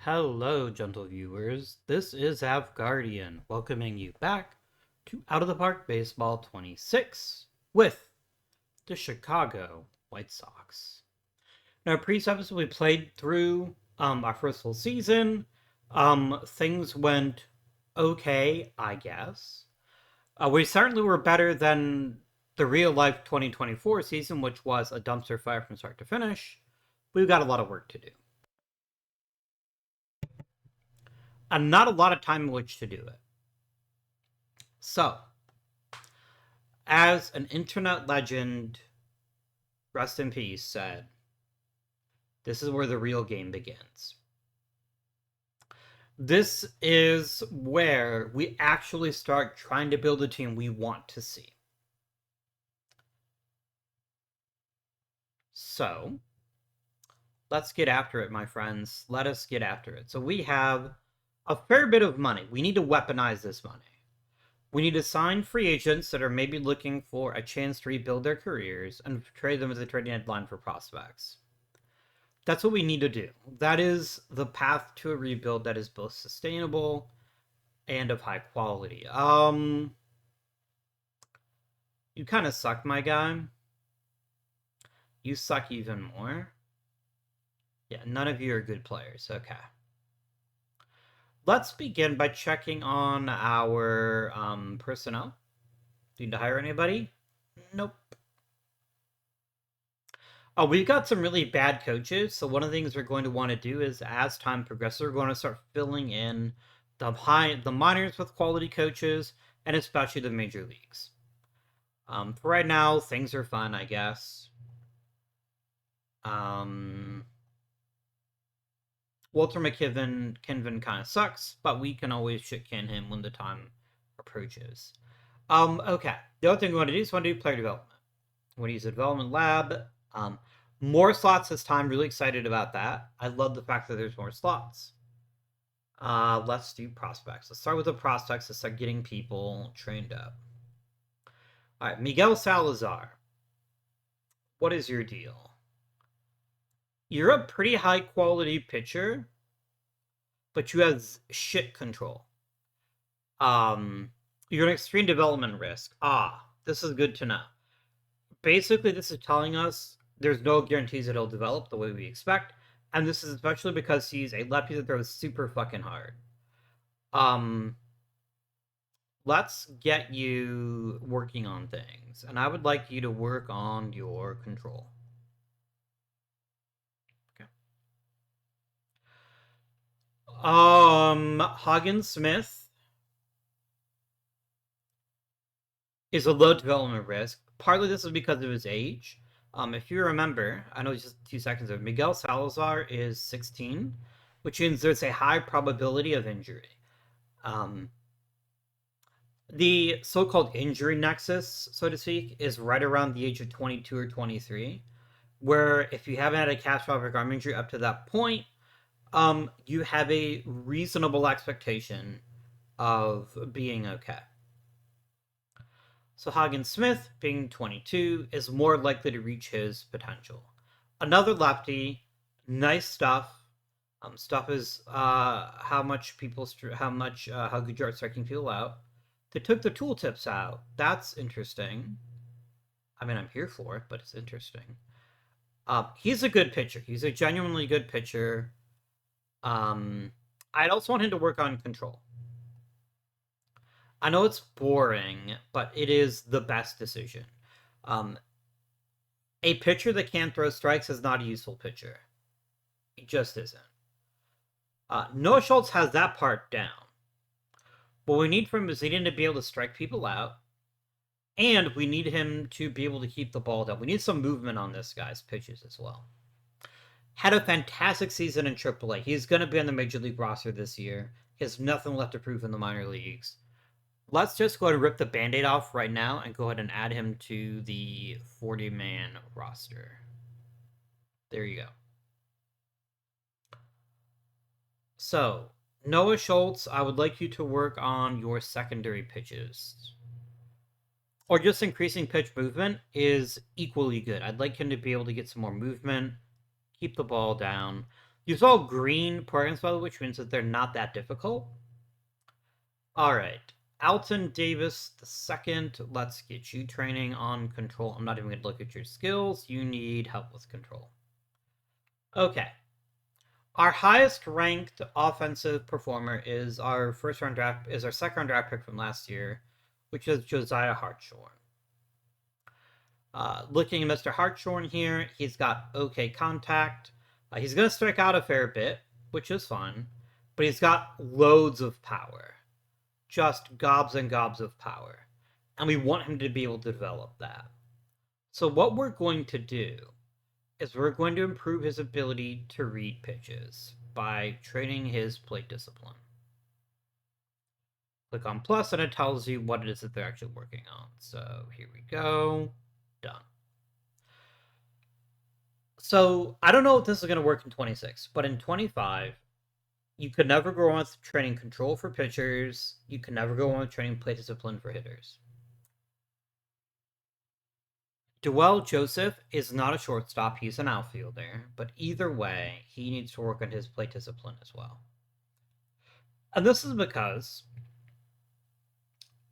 Hello, gentle viewers. This is Avguardian, welcoming you back to Out of the Park Baseball 26 with the Chicago White Sox. Now, previous episode, we played through our first full season. Things went okay, I guess. We certainly were better than the real life 2024 season, which was a dumpster fire from start to finish. We've got a lot of work to do. And not a lot of time in which to do it. So, as an internet legend, rest in peace, said, this is where the real game begins. This is where we actually start trying to build a team we want to see. So, let's get after it, my friends. Let us get after it. So we have a fair bit of money. We need to weaponize this money. We need to sign free agents that are maybe looking for a chance to rebuild their careers and trade them as a trading deadline for prospects. That's what we need to do. That is the path to a rebuild that is both sustainable and of high quality. You kind of suck, my guy. You suck even more. Yeah, none of you are good players. Okay. Let's begin by checking on our personnel. Need to hire anybody? Nope. Oh, we've got some really bad coaches, so one of the things we're going to want to do is, as time progresses, we're going to start filling in the minors with quality coaches, and especially the major leagues. For right now, things are fun, I guess. Walter McKinven kind of sucks, but we can always shit can him when the time approaches. Okay. The other thing we want to do is we want to do player development. We want to use a development lab. More slots this time. Really excited about that. I love the fact that there's more slots. Let's do prospects. Let's start with the prospects to start getting people trained up. All right, Miguel Salazar. What is your deal? You're a pretty high quality pitcher, but you have shit control. You're an extreme development risk. This is good to know. Basically, this is telling us there's no guarantees that he'll develop the way we expect, and this is especially because he's a lefty that throws super fucking hard. Let's get you working on things, and I would like you to work on your control. Okay. Hagen Smith is a low development risk. Partly this is because of his age. If you remember, I know it's just 2 seconds ago, Miguel Salazar is 16, which means there's a high probability of injury. The so-called injury nexus, so to speak, is right around the age of 22 or 23, where if you haven't had a catastrophic arm injury up to that point, you have a reasonable expectation of being okay. So Hagen Smith, being 22, is more likely to reach his potential. Another lefty, nice stuff. Stuff is how good you are at striking people out. They took the tooltips out. That's interesting. I mean, I'm here for it, but it's interesting. He's a good pitcher. He's a genuinely good pitcher. I'd also want him to work on control. I know it's boring, but it is the best decision. A pitcher that can't throw strikes is not a useful pitcher. It just isn't. Noah Schultz has that part down. What we need from him is he need to be able to strike people out, and we need him to be able to keep the ball down. We need some movement on this guy's pitches as well. Had a fantastic season in AAA. He's going to be on the Major League roster this year. He has nothing left to prove in the minor leagues. Let's just go ahead and rip the Band-Aid off right now and go ahead and add him to the 40-man roster. There you go. So, Noah Schultz, I would like you to work on your secondary pitches. Or just increasing pitch movement is equally good. I'd like him to be able to get some more movement, keep the ball down. These are all green programs, by the way, which means that they're not that difficult. All right. Alton Davis II, let's get you training on control. I'm not even going to look at your skills. You need help with control. Okay. Our highest ranked offensive performer is our second round draft pick from last year, which is Josiah Hartshorn. Looking at Mr. Hartshorn here, he's got okay contact. He's going to strike out a fair bit, which is fun, but he's got loads of power. Just gobs and gobs of power. And we want him to be able to develop that. So what we're going to do is we're going to improve his ability to read pitches by training his plate discipline. Click on plus and it tells you what it is that they're actually working on. So here we go. Done. So I don't know if this is going to work in 26, but in 25, you could never go on with training control for pitchers. You can never go on with training plate discipline for hitters. Joel Joseph is not a shortstop. He's an outfielder. But either way, he needs to work on his plate discipline as well. And this is because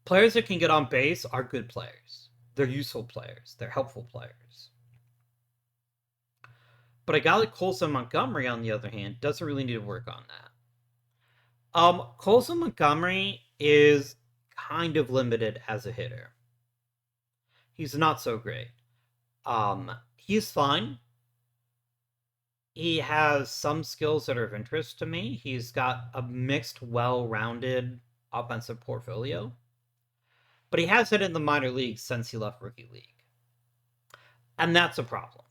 players that can get on base are good players. They're useful players. They're helpful players. But a guy like Colson Montgomery, on the other hand, doesn't really need to work on that. Colson Montgomery is kind of limited as a hitter. He's not so great. He's fine. He has some skills that are of interest to me. He's got a mixed, well-rounded offensive portfolio. But he has hit in the minor leagues since he left Rookie League. And that's a problem.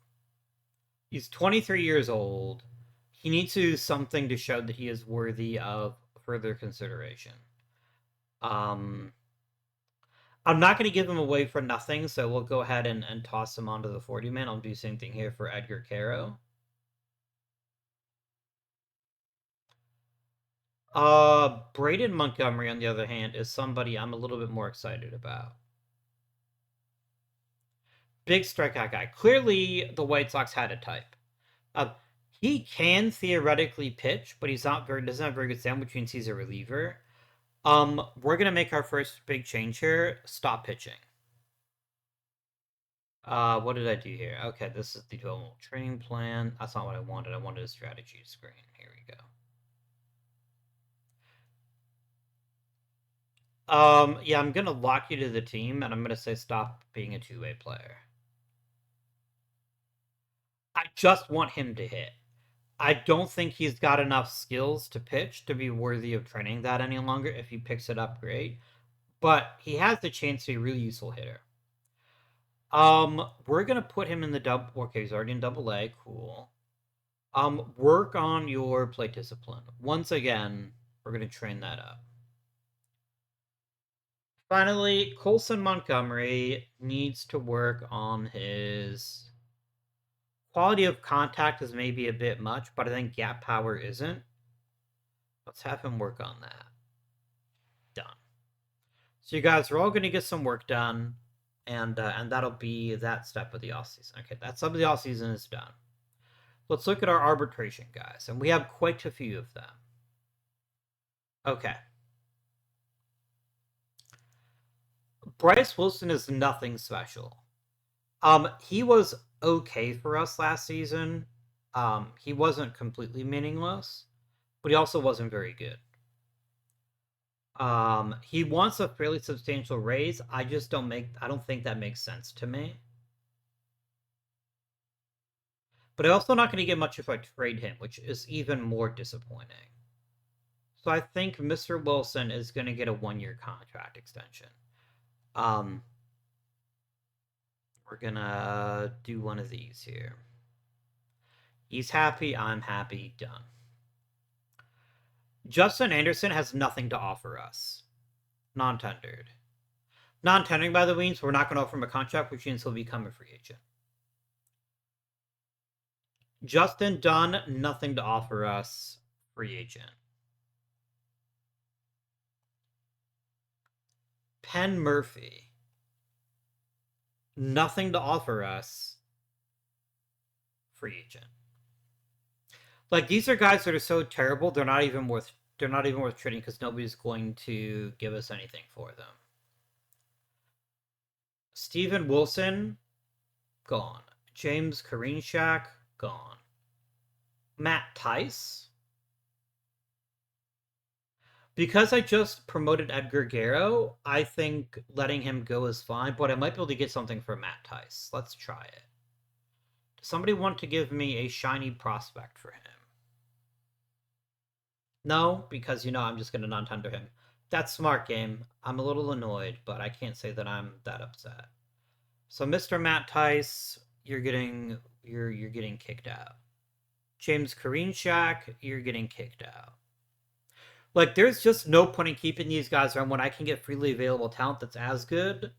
He's 23 years old. He needs to do something to show that he is worthy of further consideration. I'm not going to give him away for nothing, so we'll go ahead and toss him onto the 40-man. I'll do the same thing here for Edgar Caro. Braden Montgomery, on the other hand, is somebody I'm a little bit more excited about. Big strikeout guy. Clearly, the White Sox had a type. He can theoretically pitch, but doesn't have very good stand, which means he's a reliever. We're gonna make our first big change here. Stop pitching. What did I do here? Okay, this is the developmental training plan. That's not what I wanted. I wanted a strategy screen. Here we go. Yeah, I'm gonna lock you to the team, and I'm gonna say stop being a two-way player. I just want him to hit. I don't think he's got enough skills to pitch to be worthy of training that any longer. If he picks it up, great. But he has the chance to be a really useful hitter. We're gonna put him in the double. Okay, he's already in double A. Cool. Work on your plate discipline. Once again, we're gonna train that up. Finally, Colson Montgomery needs to work on his quality of contact is maybe a bit much, but I think gap power isn't. Let's have him work on that. Done. So you guys are all going to get some work done, and that'll be that step of the offseason. Okay, that step of the offseason is done. Let's look at our arbitration guys, and we have quite a few of them. Okay. Bryce Wilson is nothing special. He was okay for us last season. He wasn't completely meaningless, but he also wasn't very good. He wants a fairly substantial raise. I don't think that makes sense to me. But I'm also not going to get much if I trade him, which is even more disappointing. So I think Mr. Wilson is going to get a 1-year contract extension. We're going to do one of these here. He's happy, I'm happy, done. Justin Anderson has nothing to offer us. Non-tendered. Non-tendering, by the way, means we're not going to offer him a contract, which means he'll become a free agent. Justin Dunn, nothing to offer us. Free agent. Penn Murphy. Nothing to offer us. Free agent. Like, these are guys that are so terrible, they're not even worth trading because nobody's going to give us anything for them. Steven Wilson, gone. James Karinchak, gone. Matt Tice. Because I just promoted Edgar Guerrero, I think letting him go is fine, but I might be able to get something for Matt Tice. Let's try it. Does somebody want to give me a shiny prospect for him? No, because I'm just going to non-tender him. That's smart game. I'm a little annoyed, but I can't say that I'm that upset. So, Mr. Matt Tice, you're getting kicked out. James Karinchak, you're getting kicked out. Like, there's just no point in keeping these guys around when I can get freely available talent that's as good,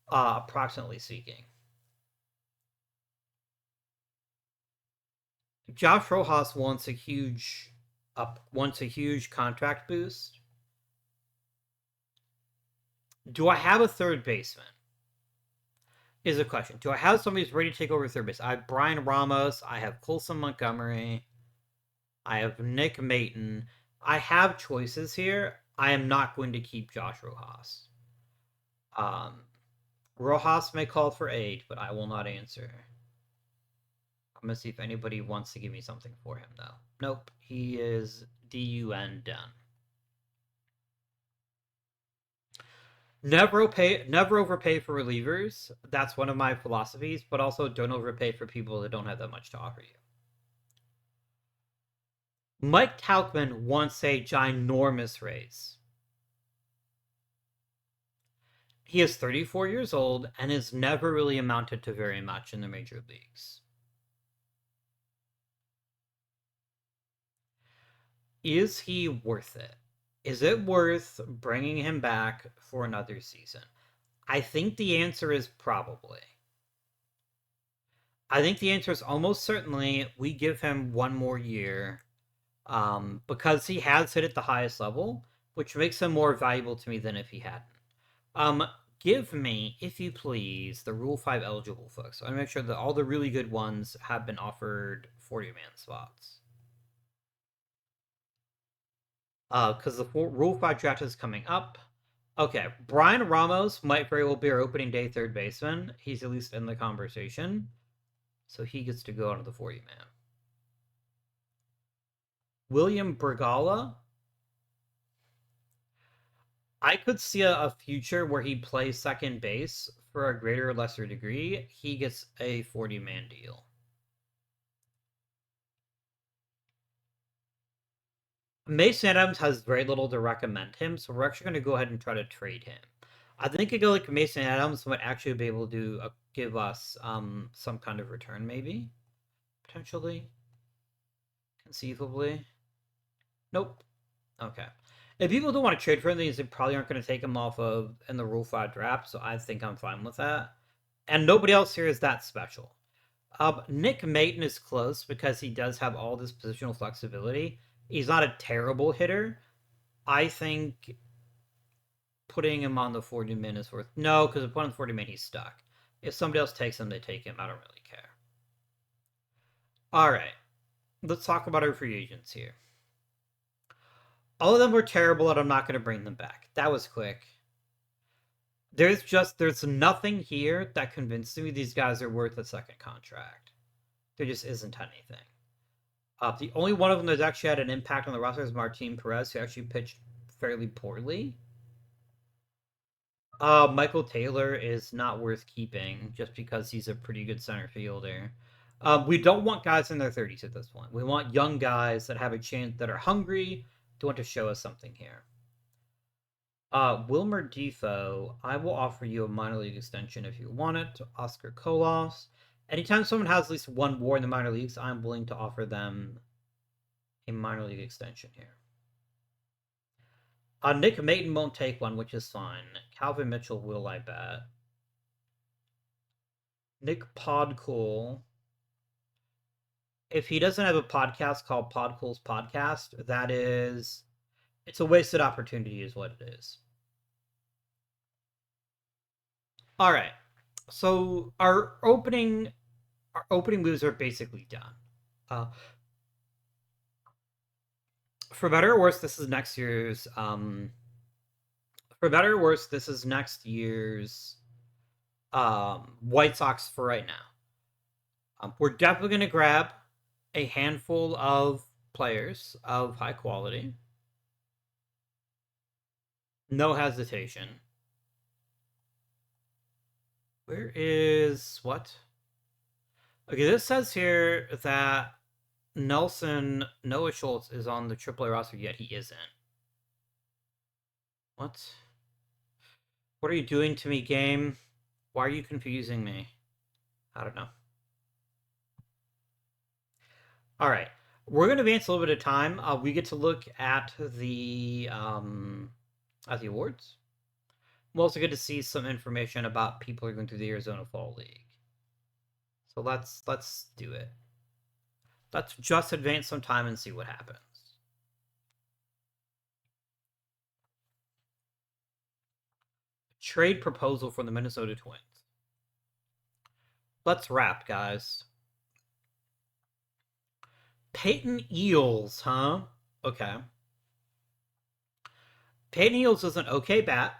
approximately speaking. Josh Rojas wants a huge contract boost. Do I have a third baseman? Is a question. Do I have somebody who's ready to take over third base? I have Brian Ramos. I have Colson Montgomery. I have Nick Maton. I have choices here. I am not going to keep Josh Rojas. Um, Rojas may call for aid, but I will not answer. I'm gonna see if anybody wants to give me something for him, though. Nope, he is DUN done. Never overpay for relievers. That's one of my philosophies, but also don't overpay for people that don't have that much to offer you. Mike Tauchman wants a ginormous raise. He is 34 years old and has never really amounted to very much in the major leagues. Is he worth it? Is it worth bringing him back for another season? I think the answer is probably. I think the answer is almost certainly we give him one more year, because he has hit at the highest level, which makes him more valuable to me than if he hadn't. Um, Give me, if you please, the Rule 5 eligible folks. I want to make sure that all the really good ones have been offered 40-man spots. Because the Rule 5 draft is coming up. Okay, Brian Ramos might very well be our opening day third baseman. He's at least in the conversation. So he gets to go onto the 40-man. William Bergala. I could see a future where he plays second base for a greater or lesser degree. He gets a 40-man deal. Mason Adams has very little to recommend him, so we're actually going to go ahead and try to trade him. I think a guy like Mason Adams might actually be able to give us some kind of return, maybe, potentially, conceivably. Nope. Okay. If people don't want to trade for him, they probably aren't going to take him off of in the Rule 5 draft, so I think I'm fine with that. And nobody else here is that special. Nick Maton is close because he does have all this positional flexibility. He's not a terrible hitter. I think putting him on the 40-man is worth... No, because if putting on the 40-man, he's stuck. If somebody else takes him, they take him. I don't really care. All right. Let's talk about our free agents here. All of them were terrible, and I'm not going to bring them back. That was quick. There's nothing here that convinced me these guys are worth a second contract. There just isn't anything. The only one of them that's actually had an impact on the roster is Martin Perez, who actually pitched fairly poorly. Michael Taylor is not worth keeping just because he's a pretty good center fielder. We don't want guys in their 30s at this point. We want young guys that have a chance, that are hungry, to want to show us something here. Wilmer Defoe, I will offer you a minor league extension if you want it. Oscar Colas. Anytime someone has at least one WAR in the minor leagues, I'm willing to offer them a minor league extension here. Nick Maton won't take one, which is fine. Calvin Mitchell will, I bet. Nick Podcool. If he doesn't have a podcast called Podcool's Podcast, it's a wasted opportunity is what it is. All right. So our opening moves are basically done. For better or worse, this is next year's. For better or worse, this is next year's White Sox for right now. We're definitely going to grab a handful of players of high quality. No hesitation. Where is what? Okay, this says here that Noah Schultz is on the AAA roster, yet he isn't. What? What are you doing to me, game? Why are you confusing me? I don't know. All right, we're going to advance a little bit of time. We get to look at the awards. We also get to see some information about people who are going through the Arizona Fall League. So let's do it. Let's just advance some time and see what happens. Trade proposal from the Minnesota Twins. Let's wrap, guys. Peyton Eels, huh? Okay. Peyton Eels is an okay bat.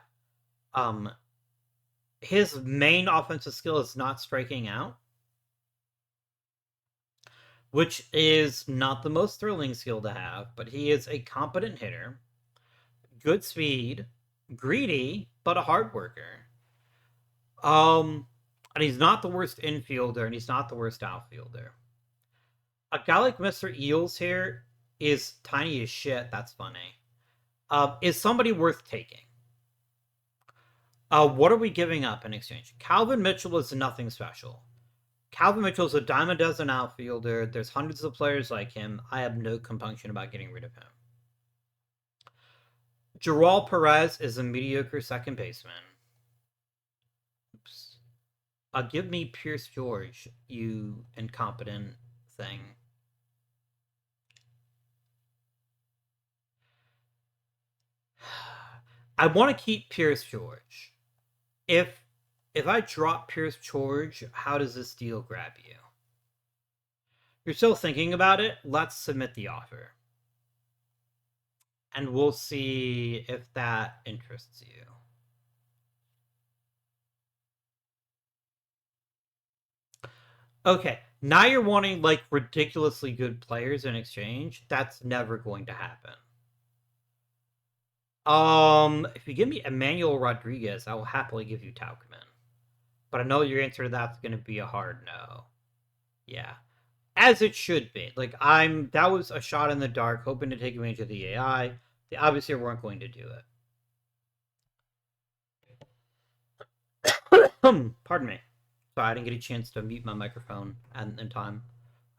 His main offensive skill is not striking out, which is not the most thrilling skill to have, but he is a competent hitter, good speed, greedy, but a hard worker. And he's not the worst infielder, and he's not the worst outfielder. A guy like Mr. Eels here is tiny as shit. That's funny. Is somebody worth taking? What are we giving up in exchange? Calvin Mitchell is nothing special. Calvin Mitchell is a dime a dozen outfielder. There's hundreds of players like him. I have no compunction about getting rid of him. Joral Perez is a mediocre second baseman. Oops. Give me Pierce George, you incompetent thing. I want to keep Pierce George. If I drop Pierce George, how does this deal grab you? You're still thinking about it? Let's submit the offer. And we'll see if that interests you. Okay, now you're wanting like ridiculously good players in exchange. That's never going to happen. If you give me Emmanuel Rodriguez, I will happily give you Tauchman. But I know your answer to that's going to be a hard no. Yeah. As it should be. Like, that was a shot in the dark, hoping to take advantage of the AI. They obviously weren't going to do it. Pardon me. Sorry, I didn't get a chance to mute my microphone in time.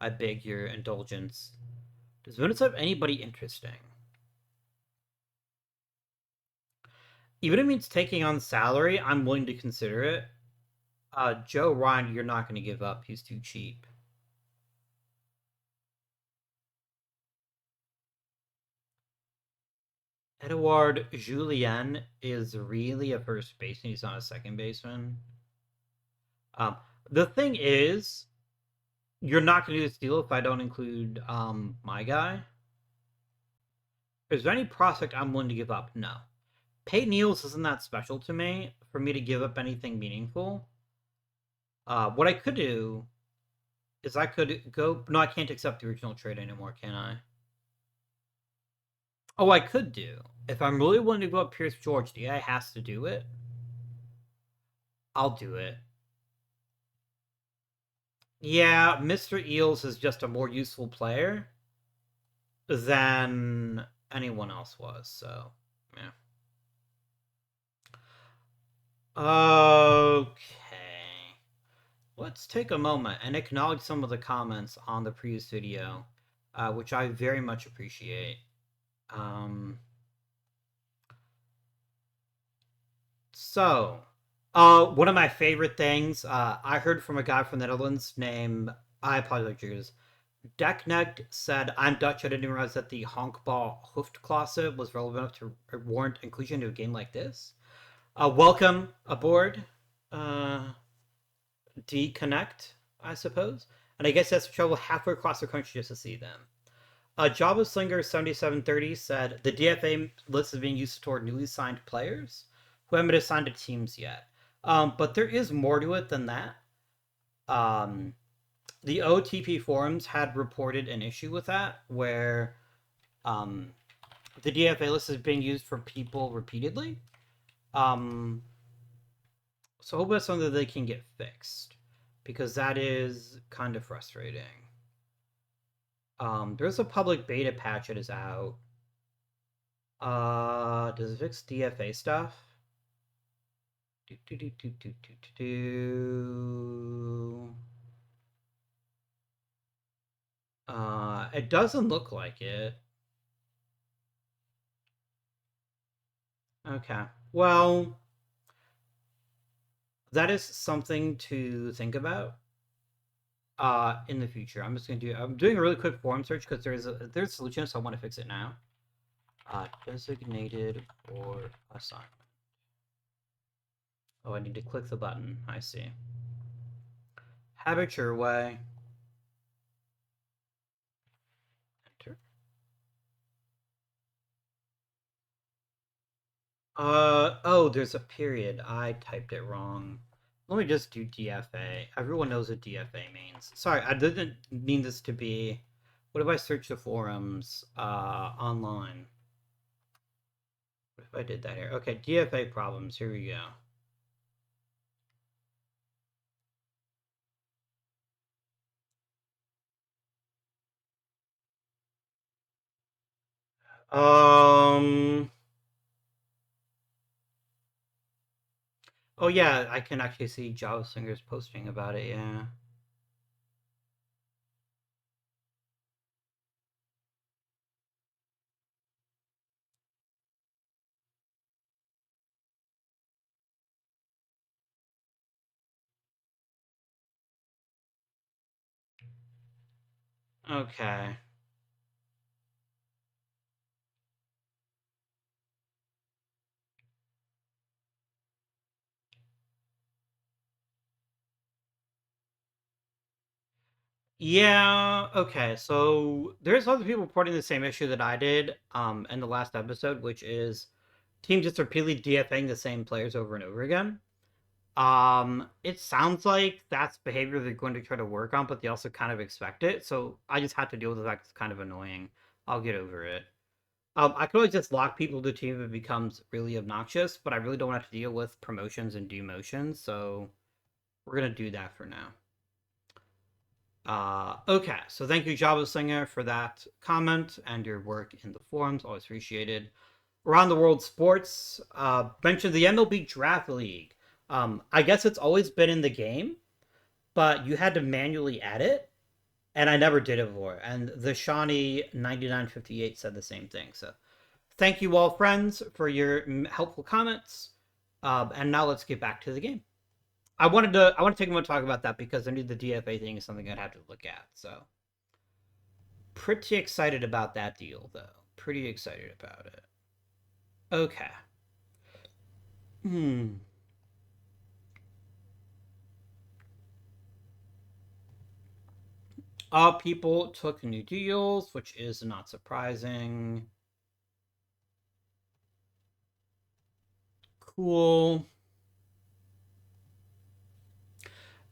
I beg your indulgence. Does Minnesota have anybody interesting? Even if it means taking on salary, I'm willing to consider it. Joe Ryan, you're not going to give up. He's too cheap. Edouard Julien is really a first baseman. He's not a second baseman. The thing is, you're not going to do this deal if I don't include my guy. Is there any prospect I'm willing to give up? No. Peyton Eels isn't that special to me for me to give up anything meaningful. What I could do is I could go... No, I can't accept the original trade anymore, can I? Oh, I could do. If I'm really willing to go up Pierce George, the AI has to do it. I'll do it. Yeah, Mr. Eels is just a more useful player than anyone else was, so, yeah. Okay. Let's take a moment and acknowledge some of the comments on the previous video, which I very much appreciate. So, one of my favorite things, I heard from a guy from the Netherlands named, I apologize, Deknecht said, I'm Dutch, I didn't realize that the honkball Hoofdklasse was relevant enough to warrant inclusion into a game like this. Welcome aboard, D-Connect, I suppose. And I guess that's travel halfway across the country just to see them. Java Slinger 7730 said the DFA list is being used toward newly signed players who haven't been assigned to teams yet. But there is more to it than that. Um, the OOTP forums had reported an issue with that, where um, the DFA list is being used for people repeatedly. Um, so hopefully that's something that they can get fixed, because that is kind of frustrating. There's a public beta patch that is out. Does it fix DFA stuff? It doesn't look like it. Okay. Well, that is something to think about in the future. I'm doing a really quick forum search because there's a solution, so I want to fix it now. Designated for assignment. Oh, I need to click the button. I see. Have it your way. Enter. Oh, there's a period. I typed it wrong. Let me just do DFA. Everyone knows what DFA means. Sorry, I didn't mean this to be. What if I search the forums online? What if I did that here? Okay, DFA problems. Here we go. Oh yeah, I can actually see Java Singers posting about it. Yeah. Okay. Yeah, okay. So there's other people reporting the same issue that I did in the last episode, which is teams just repeatedly DFAing the same players over and over again. It sounds like that's behavior they're going to try to work on, but they also kind of expect it. So I just had to deal with that. It's kind of annoying. I'll get over it. I could always just lock people to the team if it becomes really obnoxious, but I really don't want to have to deal with promotions and demotions, so we're gonna do that for now. Okay, so thank you, Java Singer, for that comment and your work in the forums. Always appreciated. Around the world sports, mentioned the MLB Draft League. I guess it's always been in the game, but you had to manually add it, and I never did it before. And the Shawnee 9958 said the same thing. So thank you all, friends, for your helpful comments. And now let's get back to the game. I want to take a moment to talk about that because I knew the DFA thing is something I'd have to look at. So pretty excited about that deal, though. Pretty excited about it. Okay. Hmm. People took new deals, which is not surprising. Cool.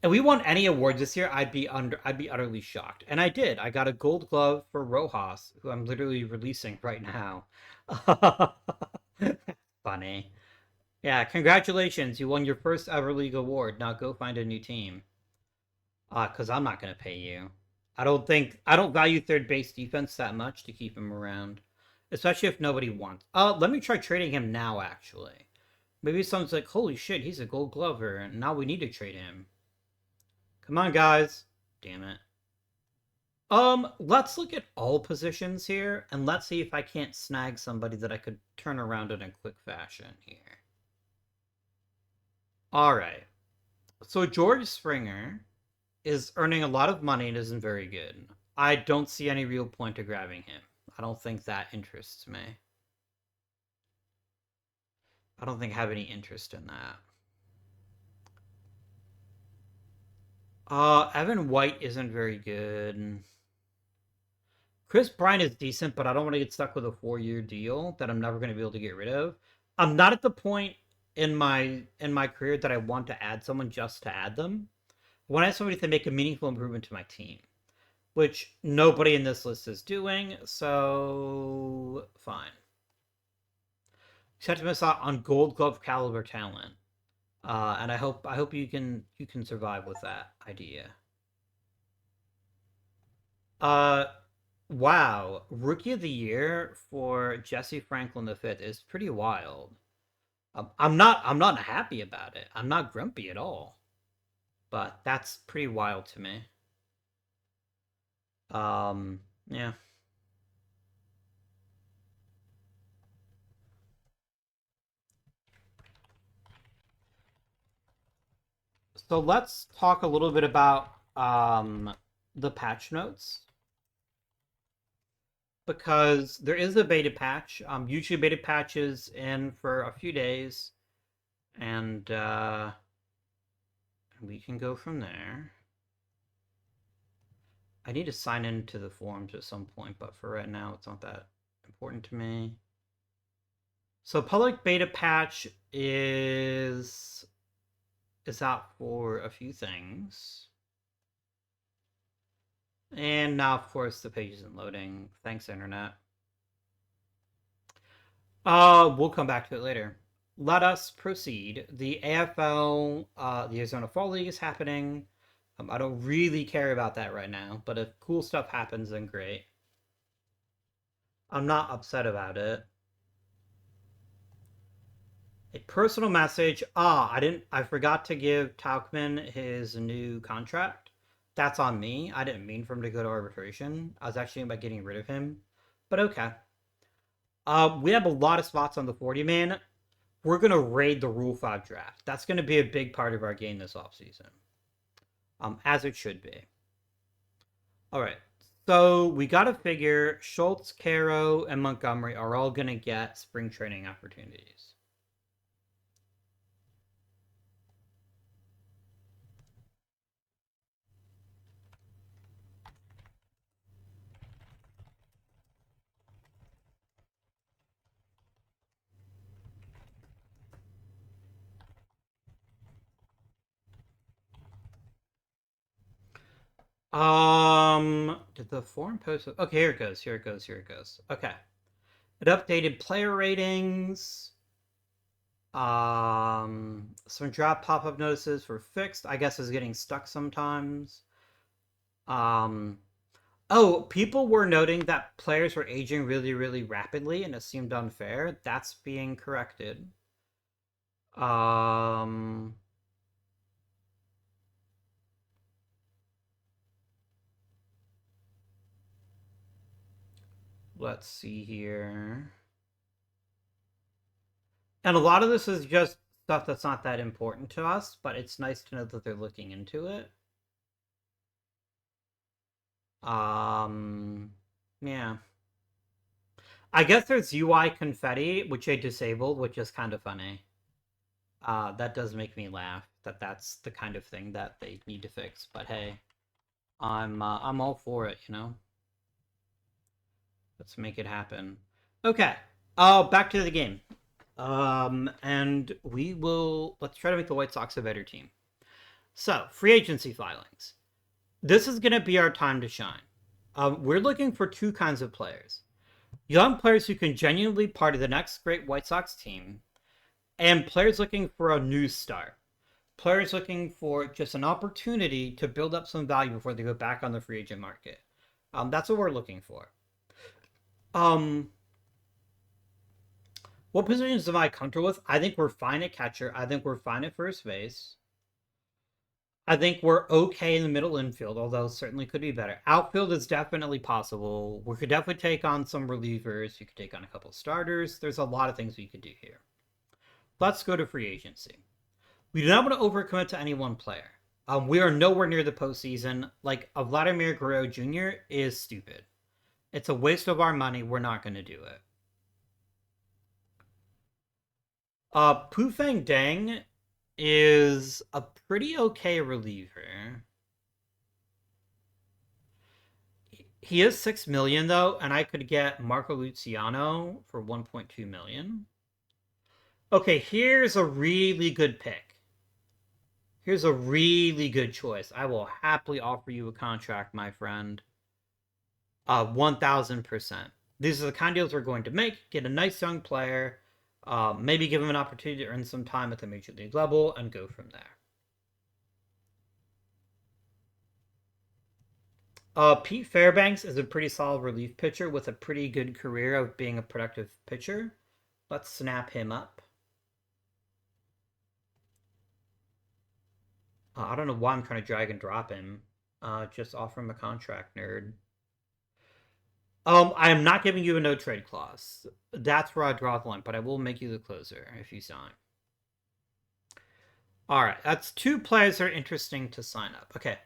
If we won any awards this year, I'd be utterly shocked. And I did. I got a gold glove for Rojas, who I'm literally releasing right now. Funny. Yeah, congratulations. You won your first ever league award. Now go find a new team. Cause I'm not gonna pay you. I don't value third base defense that much to keep him around. Especially if nobody wants. Let me try trading him now actually. Maybe someone's like, holy shit, he's a gold glover, and now we need to trade him. Come on, guys. Damn it. Let's look at all positions here, and let's see if I can't snag somebody that I could turn around in a quick fashion here. Alright. So George Springer is earning a lot of money and isn't very good. I don't see any real point to grabbing him. I don't think that interests me. I don't think I have any interest in that. Evan White isn't very good. Chris Bryant is decent, but I don't want to get stuck with a 4-year deal that I'm never going to be able to get rid of. I'm not at the point in my career that I want to add someone just to add them. I want to have somebody to make a meaningful improvement to my team, which nobody in this list is doing. So fine. Except to miss out on Gold Glove caliber talent, and I hope you can survive with that idea. Uh, wow, Rookie of the Year for Jesse Franklin V is pretty wild. I'm not happy about it. I'm not grumpy at all, but that's pretty wild to me. Yeah. So let's talk a little bit about the patch notes because there is a beta patch. Usually beta patches in for a few days, and we can go from there. I need to sign into the forums at some point, but for right now, it's not that important to me. So public beta patch is out for a few things. And now, of course, the page isn't loading. Thanks, Internet. We'll come back to it later. Let us proceed. The AFL, the Arizona Fall League is happening. I don't really care about that right now, but if cool stuff happens, then great. I'm not upset about it. A personal message. I forgot to give Taukman his new contract. That's on me. I didn't mean for him to go to arbitration. I was actually about getting rid of him. But okay. We have a lot of spots on the 40 man. We're gonna raid the Rule 5 draft. That's gonna be a big part of our game this offseason. As it should be. Alright. So we gotta figure Schultz, Caro, and Montgomery are all gonna get spring training opportunities. Did the forum post? Okay, here it goes. Here it goes. Here it goes. Okay, it updated player ratings. Some drop pop-up notices were fixed. I guess is getting stuck sometimes. Um, oh, people were noting that players were aging really, really rapidly, and it seemed unfair. That's being corrected. Um, let's see here. And a lot of this is just stuff that's not that important to us, but it's nice to know that they're looking into it. Yeah. I guess there's UI confetti, which I disabled, which is kind of funny. That does make me laugh that that's the kind of thing that they need to fix. But hey, I'm all for it, you know. Let's make it happen. Okay. Back to the game. And let's try to make the White Sox a better team. So, free agency filings. This is going to be our time to shine. We're looking for two kinds of players. Young players who can genuinely be part of the next great White Sox team, and players looking for a new start. Players looking for just an opportunity to build up some value before they go back on the free agent market. That's what we're looking for. What positions am I comfortable with? I think we're fine at catcher. I think we're fine at first base. I think we're okay in the middle infield, although certainly could be better. Outfield is definitely possible. We could definitely take on some relievers. You could take on a couple starters. There's a lot of things we could do here. Let's go to free agency. We do not want to overcommit to any one player. We are nowhere near the postseason. Like, a Vladimir Guerrero Jr. is stupid. It's a waste of our money. We're not going to do it. Pufang Dang is a pretty okay reliever. He is 6 million though, and I could get Marco Luciano for 1.2 million. Okay, here's a really good pick. Here's a really good choice. I will happily offer you a contract, my friend. 1000%. These are the kind of deals we're going to make. Get a nice young player, maybe give him an opportunity to earn some time at the major league level, and go from there. Pete Fairbanks is a pretty solid relief pitcher with a pretty good career of being a productive pitcher. Let's snap him up. I don't know why I'm trying to drag and drop him. Just offer him a contract, nerd. I am not giving you a no trade clause. That's where I draw the line, but I will make you the closer if you sign. All right, that's two players that are interesting to sign up. Okay.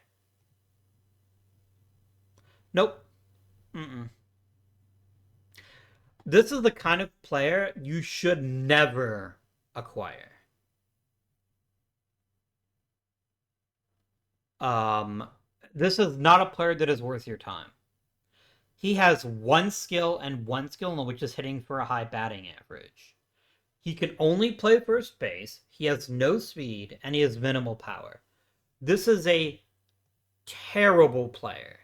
Nope. Mm-mm. This is the kind of player you should never acquire. Um, this is not a player that is worth your time. He has one skill and one skill, which is hitting for a high batting average. He can only play first base. He has no speed and he has minimal power. This is a terrible player.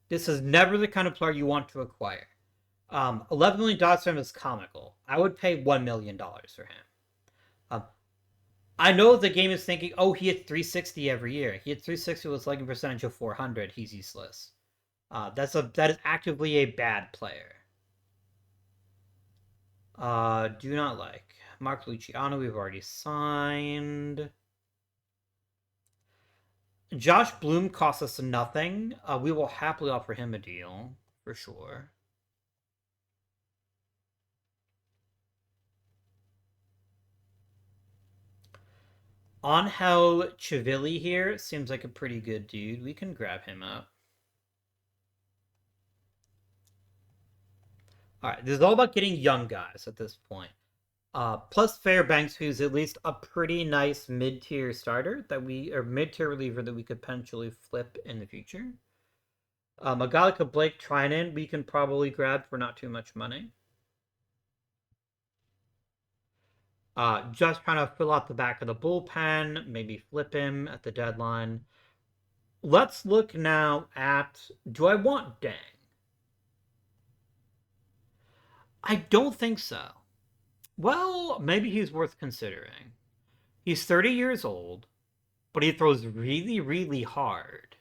This is never the kind of player you want to acquire. $11 million for him is comical. I would pay $1 million for him. Um, I know the game is thinking, oh, he hit 360 every year. He hit 360 with a slugging percentage of 400. He's useless. That is actively a bad player. Do not like Mark Luciano. We've already signed. Josh Bloom costs us nothing. We will happily offer him a deal for sure. Angel Chivilli here seems like a pretty good dude. We can grab him up. All right, this is all about getting young guys at this point. Plus Fairbanks, who's at least a pretty nice mid-tier starter or mid-tier reliever that we could potentially flip in the future. A guy like a Blake Trinan, we can probably grab for not too much money. Just trying to fill out the back of the bullpen, maybe flip him at the deadline. Let's look now at, do I want Dang? I don't think so. Well, maybe he's worth considering. He's 30 years old, but he throws really, really hard.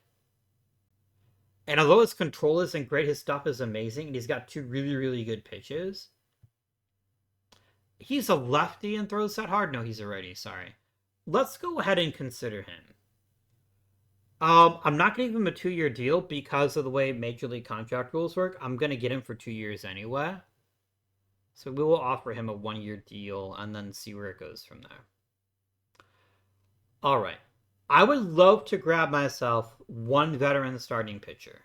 And although his control isn't great, his stuff is amazing, and he's got two really, really good pitches. He's a lefty and throws that hard? No, he's a righty, sorry. Let's go ahead and consider him. I'm not going to give him a 2-year deal because of the way Major League contract rules work. I'm going to get him for 2 years anyway. So we will offer him a 1-year deal and then see where it goes from there. All right. I would love to grab myself one veteran starting pitcher.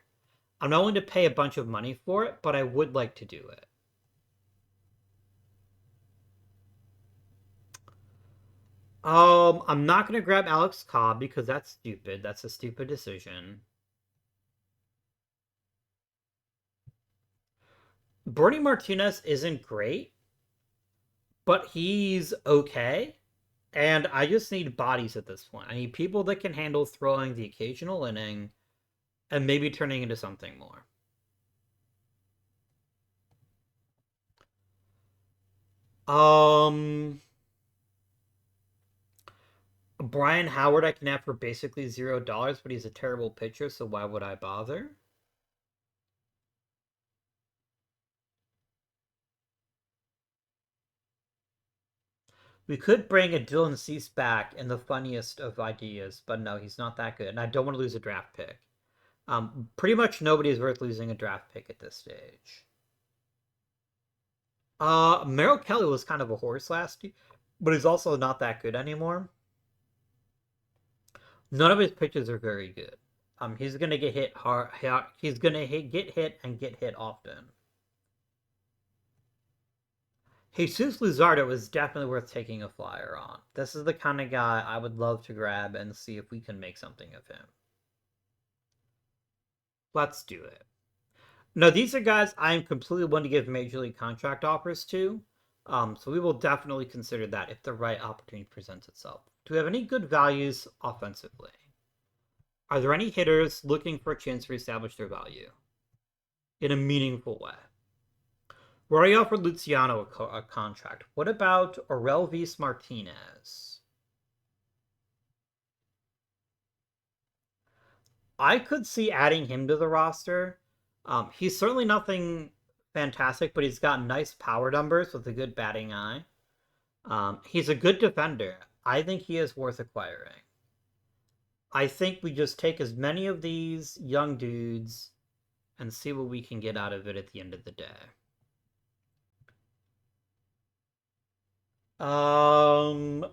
I'm not willing to pay a bunch of money for it, but I would like to do it. I'm not going to grab Alex Cobb because that's stupid. That's a stupid decision. Bernie Martinez isn't great, but he's okay. And I just need bodies at this point. I need people that can handle throwing the occasional inning and maybe turning into something more. Brian Howard I can have for basically $0, but he's a terrible pitcher, so why would I bother? We could bring a Dylan Cease back in the funniest of ideas, but no, he's not that good, and I don't want to lose a draft pick. Pretty much nobody is worth losing a draft pick at this stage. Merrill Kelly was kind of a horse last year, but he's also not that good anymore. None of his pitches are very good. He's gonna get hit hard. He's gonna get hit and get hit often. Jesus Luzardo is definitely worth taking a flyer on. This is the kind of guy I would love to grab and see if we can make something of him. Let's do it. No, these are guys I'm completely willing to give major league contract offers to. So we will definitely consider that if the right opportunity presents itself. Do we have any good values offensively? Are there any hitters looking for a chance to reestablish their value in a meaningful way? We already offered Luciano a contract. What about Orelvis Martinez? I could see adding him to the roster. He's certainly nothing fantastic, but he's got nice power numbers with a good batting eye. He's a good defender. I think he is worth acquiring. I think we just take as many of these young dudes and see what we can get out of it at the end of the day.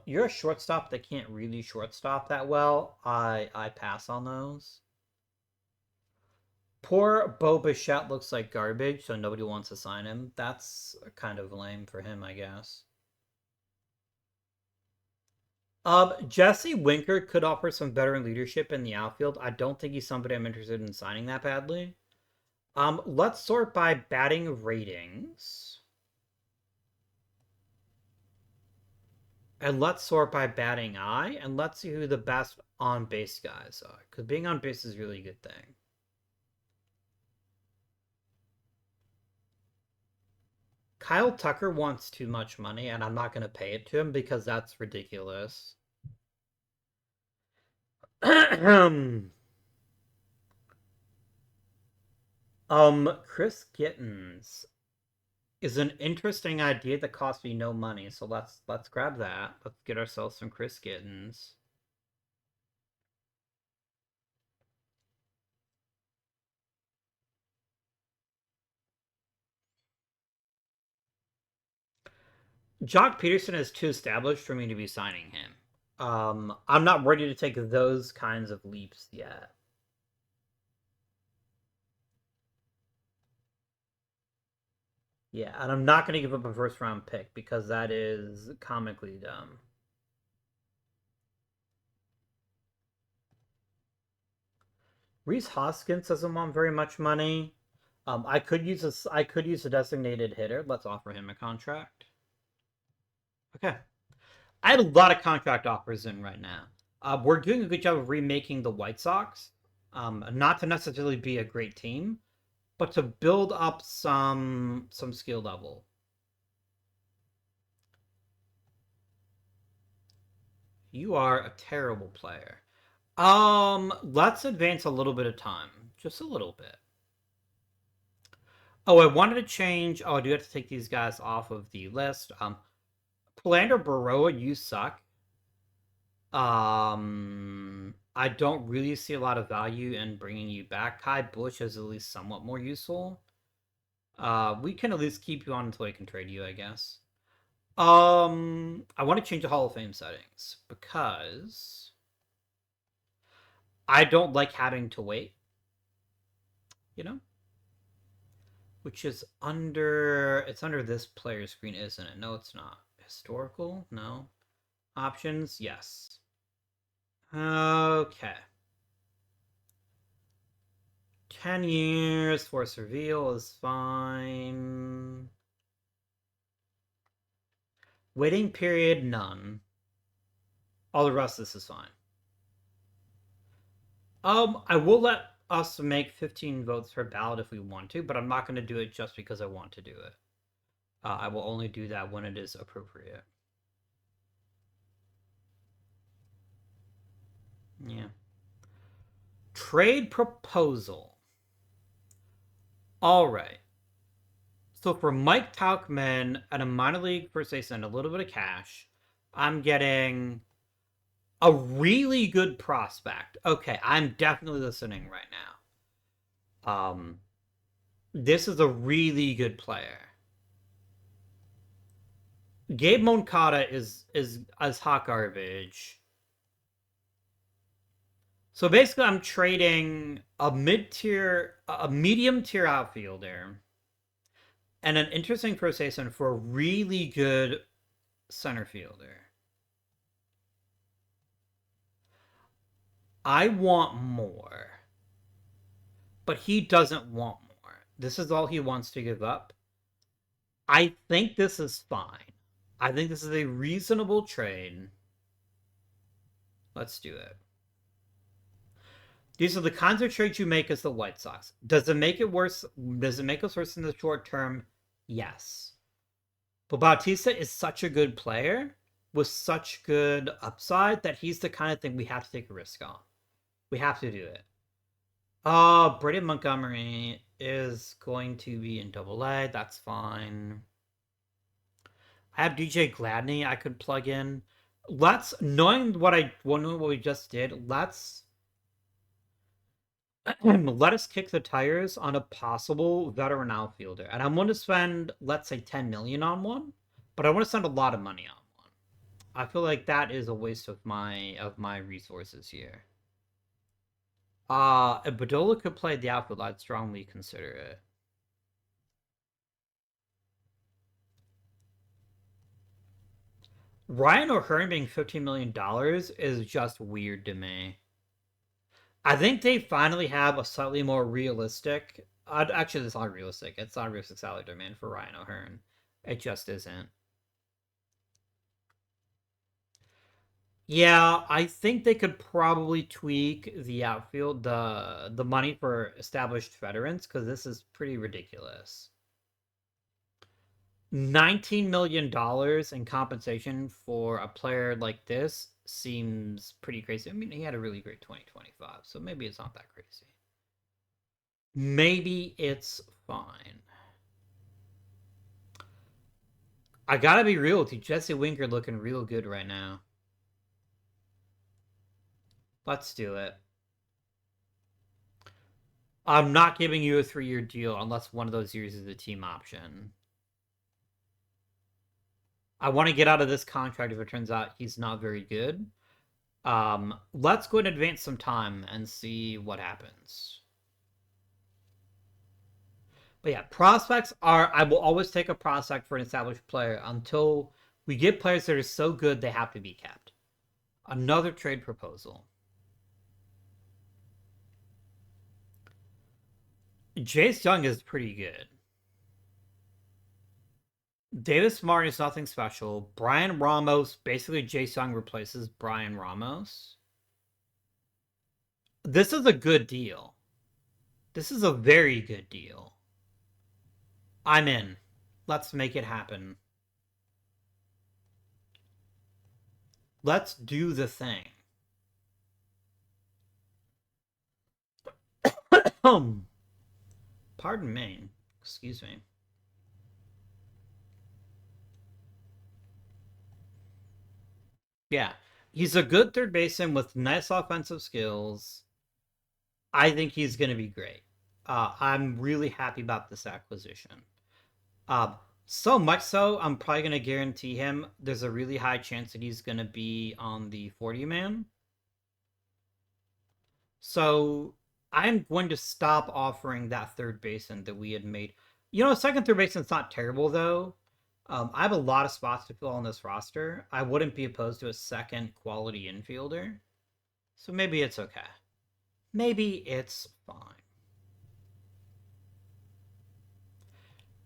You're a shortstop that can't really shortstop that well. I pass on those. Poor Bo Bichette looks like garbage, so nobody wants to sign him. That's kind of lame for him, I guess. Jesse Winker could offer some veteran leadership in the outfield. I don't think he's somebody I'm interested in signing that badly. Let's sort by batting ratings. And let's sort by batting eye, and let's see who the best on base guys are. Because being on base is really a good thing. Kyle Tucker wants too much money, and I'm not going to pay it to him because that's ridiculous. Chris Gittens is an interesting idea that costs me no money, so let's grab that. Let's get ourselves some Chris Gittens. Jock Peterson is too established for me to be signing him. I'm not ready to take those kinds of leaps yet. Yeah, and I'm not going to give up a first round pick because that is comically dumb. Reese Hoskins doesn't want very much money. I could use a designated hitter. Let's offer him a contract. Okay. I had a lot of contract offers in right now. We're doing a good job of remaking the White Sox. Not to necessarily be a great team, but to build up some skill level. You are a terrible player. Let's advance a little bit of time. Just a little bit. Oh, I wanted to change. Oh, I do have to take these guys off of the list. Philander Baroa, you suck. I don't really see a lot of value in bringing you back. Kai Bush is at least somewhat more useful. We can at least keep you on until I can trade you, I guess. I want to change the Hall of Fame settings because I don't like having to wait. You know, which is it's under this player screen, isn't it? No, it's not. Historical? No. Options? Yes. Okay. 10 years, force reveal is fine. Waiting period, none. All the rest of this is fine. I will let us make 15 votes per ballot if we want to, but I'm not going to do it just because I want to do it. I will only do that when it is appropriate. Yeah. Trade proposal. All right. So for Mike Tauchman at a minor league first base and a little bit of cash, I'm getting a really good prospect. Okay, I'm definitely listening right now. This is a really good player. Gabe Moncada is as hot garbage. So basically, I'm trading a medium tier outfielder, and an interesting first baseman for a really good center fielder. I want more, but he doesn't want more. This is all he wants to give up. I think this is fine. I think this is a reasonable trade. Let's do it. These are the kinds of trades you make as the White Sox. Does it make it worse? Does it make us worse in the short term? Yes. But Bautista is such a good player with such good upside that he's the kind of thing we have to take a risk on. We have to do it. Braden Montgomery is going to be in AA. That's fine. I have DJ Gladney I could plug in. Knowing what we just did, let's let us kick the tires on a possible veteran outfielder. And I'm going to spend, let's say, 10 million on one, but I want to spend a lot of money on one. I feel like that is a waste of my resources here. If Badola could play the outfield, I'd strongly consider it. Ryan O'Hearn being $15 million is just weird to me. I think they finally have a slightly more realistic. Actually, it's not realistic. It's not a realistic salary demand for Ryan O'Hearn. It just isn't. Yeah, I think they could probably tweak the outfield, the money for established veterans, because this is pretty ridiculous. $19 million in compensation for a player like this seems pretty crazy. I mean, he had a really great 2025, so maybe it's not that crazy. Maybe it's fine. I gotta be real with you. Jesse Winker looking real good right now. Let's do it. I'm not giving you a 3-year deal unless one of those years is a team option. I want to get out of this contract if it turns out he's not very good. Let's go and advance some time and see what happens. But yeah, prospects are... I will always take a prospect for an established player until we get players that are so good they have to be kept. Another trade proposal. Jace Young is pretty good. Davis Martin is nothing special. Brian Ramos, basically Jace Young replaces Brian Ramos. This is a good deal. This is a very good deal. I'm in. Let's make it happen. Let's do the thing. Pardon me. Excuse me. Yeah. He's a good third baseman with nice offensive skills. I think he's going to be great. I'm really happy about this acquisition. So much so, I'm probably going to guarantee him there's a really high chance that he's going to be on the 40-man. So I'm going to stop offering that third baseman that we had made. You know, second third baseman's not terrible, though. I have a lot of spots to fill on this roster. I wouldn't be opposed to a second quality infielder. So maybe it's okay. Maybe it's fine.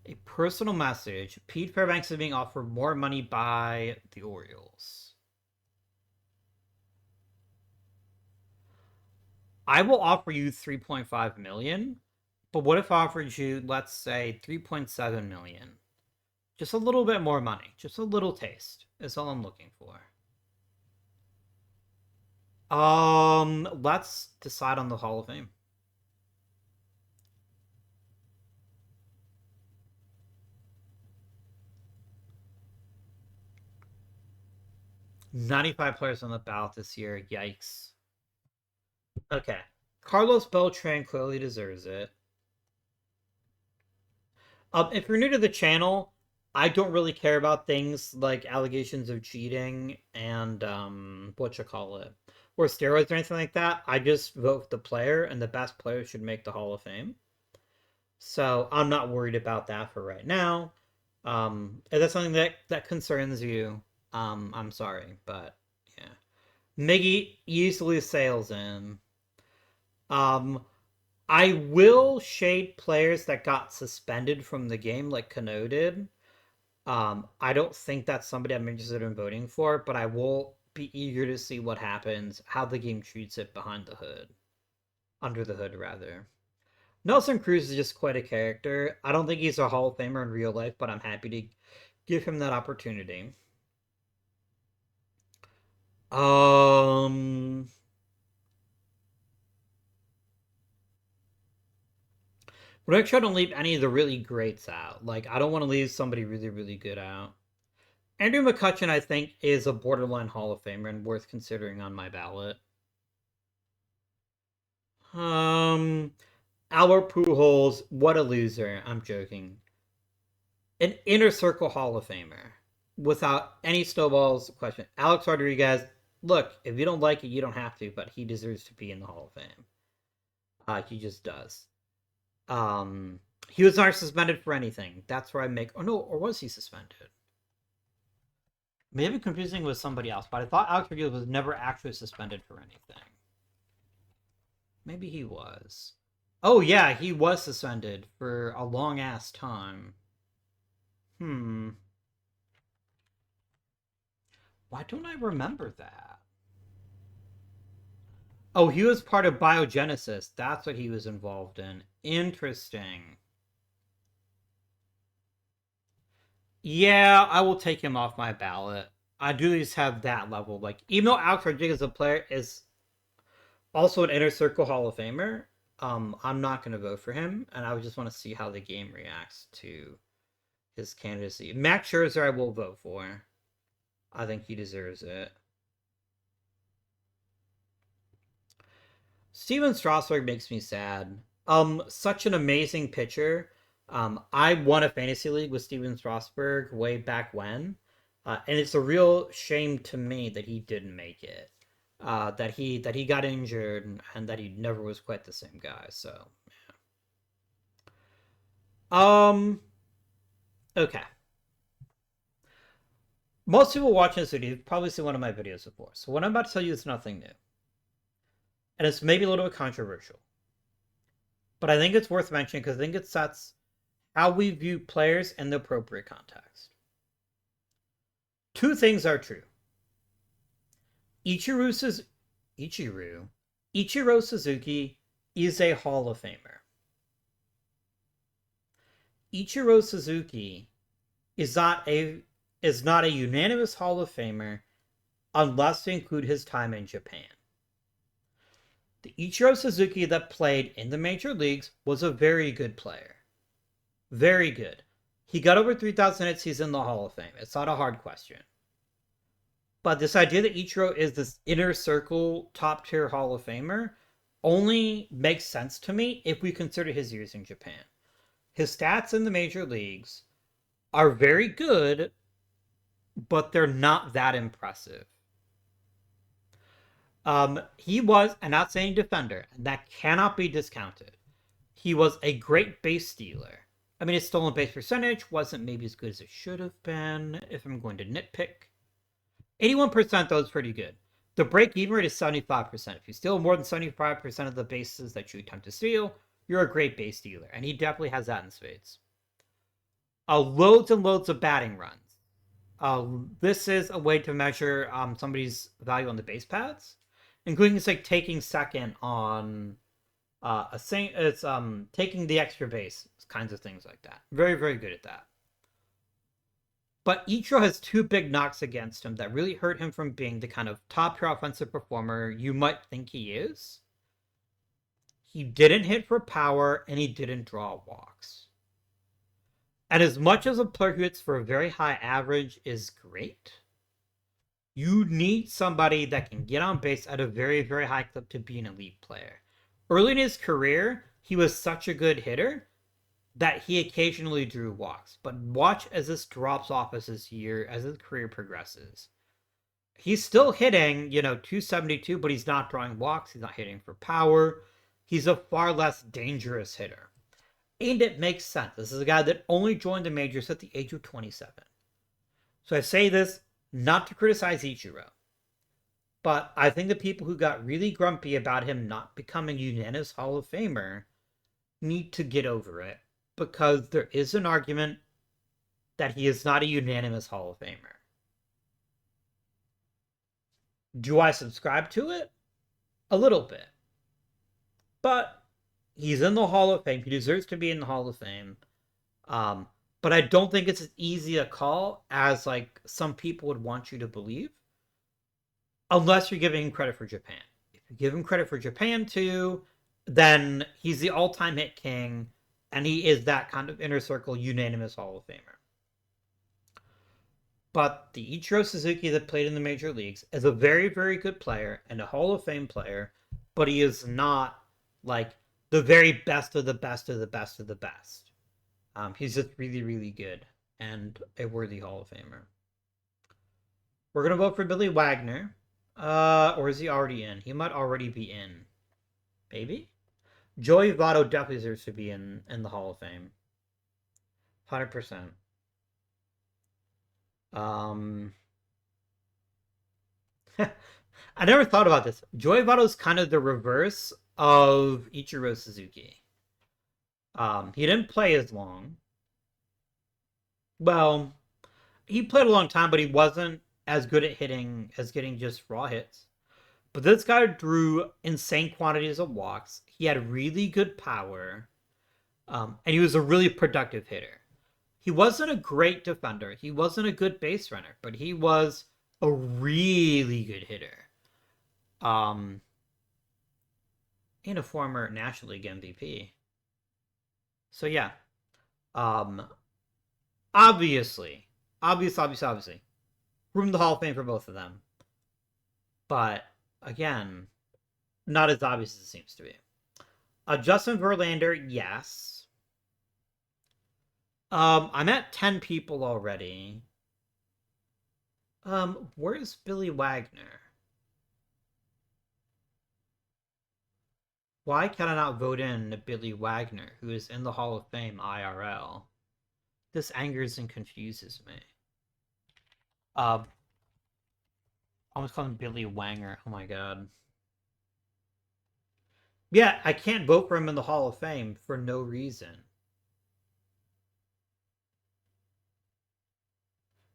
A personal message. Pete Fairbanks is being offered more money by the Orioles. I will offer you 3.5 million, but what if I offered you, let's say, 3.7 million? Just a little bit more money. Just a little taste is all I'm looking for. Let's decide on the Hall of Fame. $95 players on the ballot this year. Yikes. Okay. Carlos Beltran clearly deserves it. If you're new to the channel, I don't really care about things like allegations of cheating and or steroids or anything like that. I just vote for the player, and the best player should make the Hall of Fame. So I'm not worried about that for right now. If that's something that concerns you, I'm sorry, but yeah. Miggy easily sails in. I will shade players that got suspended from the game, like Kano did. I don't think that's somebody I'm interested in voting for, but I will be eager to see what happens, how the game treats it behind the hood. Under the hood, rather. Nelson Cruz is just quite a character. I don't think he's a Hall of Famer in real life, but I'm happy to give him that opportunity. Um, but I try to leave any of the really greats out. Like, I don't want to leave somebody really, really good out. Andrew McCutchen, I think, is a borderline Hall of Famer and worth considering on my ballot. Um, Albert Pujols, what a loser. I'm joking. An inner circle Hall of Famer without any snowballs question. Alex Rodriguez, look, if you don't like it, you don't have to, but he deserves to be in the Hall of Fame. He just does. He was not suspended for anything. That's where I make. Oh no, or was he suspended? Maybe confusing with somebody else, but I thought Alex Rodriguez was never actually suspended for anything. Maybe he was. Oh yeah, he was suspended for a long ass time. Hmm. Why don't I remember that? Oh, he was part of biogenesis. That's what he was involved in. Interesting. Yeah, I will take him off my ballot. I do at least have that level. Like, even though Alex Rodriguez, a player, is also an inner circle Hall of Famer, I'm not going to vote for him, and I just want to see how the game reacts to his candidacy. Max Scherzer, I will vote for. I think he deserves it. Steven Strasburg makes me sad. Such an amazing pitcher. I won a fantasy league with Steven Strasburg way back when, and it's a real shame to me that he didn't make it. That he got injured and that he never was quite the same guy. So, um, okay. Most people watching this video have probably seen one of my videos before. So what I'm about to tell you is nothing new, and it's maybe a little bit controversial, but I think it's worth mentioning because I think it sets how we view players in the appropriate context. Two things are true. Ichiro Suzuki is a Hall of Famer. Ichiro Suzuki is not a unanimous Hall of Famer unless we include his time in Japan. The Ichiro Suzuki that played in the major leagues was a very good player. Very good. He got over 3,000 hits, he's in the Hall of Fame. It's not a hard question. But this idea that Ichiro is this inner circle top tier Hall of Famer only makes sense to me if we consider his years in Japan. His stats in the major leagues are very good, but they're not that impressive. He was an outstanding defender, and that cannot be discounted. He was a great base stealer. I mean, his stolen base percentage wasn't maybe as good as it should have been, if I'm going to nitpick. 81% though is pretty good. The break-even rate is 75%. If you steal more than 75% of the bases that you attempt to steal, you're a great base stealer, and he definitely has that in spades. Loads and loads of batting runs. This is a way to measure somebody's value on the base paths, including it's like taking second on it's taking the extra base, kinds of things like that. Very, very good at that. But Ichiro has two big knocks against him that really hurt him from being the kind of top tier offensive performer you might think he is. He didn't hit for power and he didn't draw walks. And as much as a player who hits for a very high average is great, you need somebody that can get on base at a very, very high clip to be an elite player. Early in his career, he was such a good hitter that he occasionally drew walks. But watch as this drops off as his career progresses. He's still hitting, 272, but he's not drawing walks. He's not hitting for power. He's a far less dangerous hitter. And it makes sense. This is a guy that only joined the majors at the age of 27. So I say this not to criticize Ichiro, but I think the people who got really grumpy about him not becoming unanimous Hall of Famer need to get over it because there is an argument that he is not a unanimous Hall of Famer. Do I subscribe to it? A little bit. But he's in the Hall of Fame. He deserves to be in the Hall of Fame. Um, but I don't think it's as easy a call as like some people would want you to believe, unless you're giving him credit for Japan. If you give him credit for Japan too, then he's the all-time hit king, and he is that kind of inner circle unanimous Hall of Famer. But the Ichiro Suzuki that played in the major leagues is a very, very good player and a Hall of Fame player, but he is not like the very best of the best of the best of the best. He's just really, really good and a worthy Hall of Famer. We're gonna vote for Billy Wagner. Or is he already in? He might already be in. Maybe? Joey Votto definitely deserves to be in the Hall of Fame. 100%. I never thought about this. Joey Votto is kind of the reverse of Ichiro Suzuki. He didn't play as long. Well, he played a long time, but he wasn't as good at hitting as getting just raw hits. But this guy drew insane quantities of walks. He had really good power, and he was a really productive hitter. He wasn't a great defender. He wasn't a good base runner, but he was a really good hitter. And a former National League MVP. So yeah. Obviously. Room in the Hall of Fame for both of them. But again, not as obvious as it seems to be. Justin Verlander, yes. I'm at 10 people already. Where's Billy Wagner? Why can I not vote in Billy Wagner, who is in the Hall of Fame IRL? This angers and confuses me. I almost call him Billy Wanger. Oh my god. Yeah, I can't vote for him in the Hall of Fame for no reason.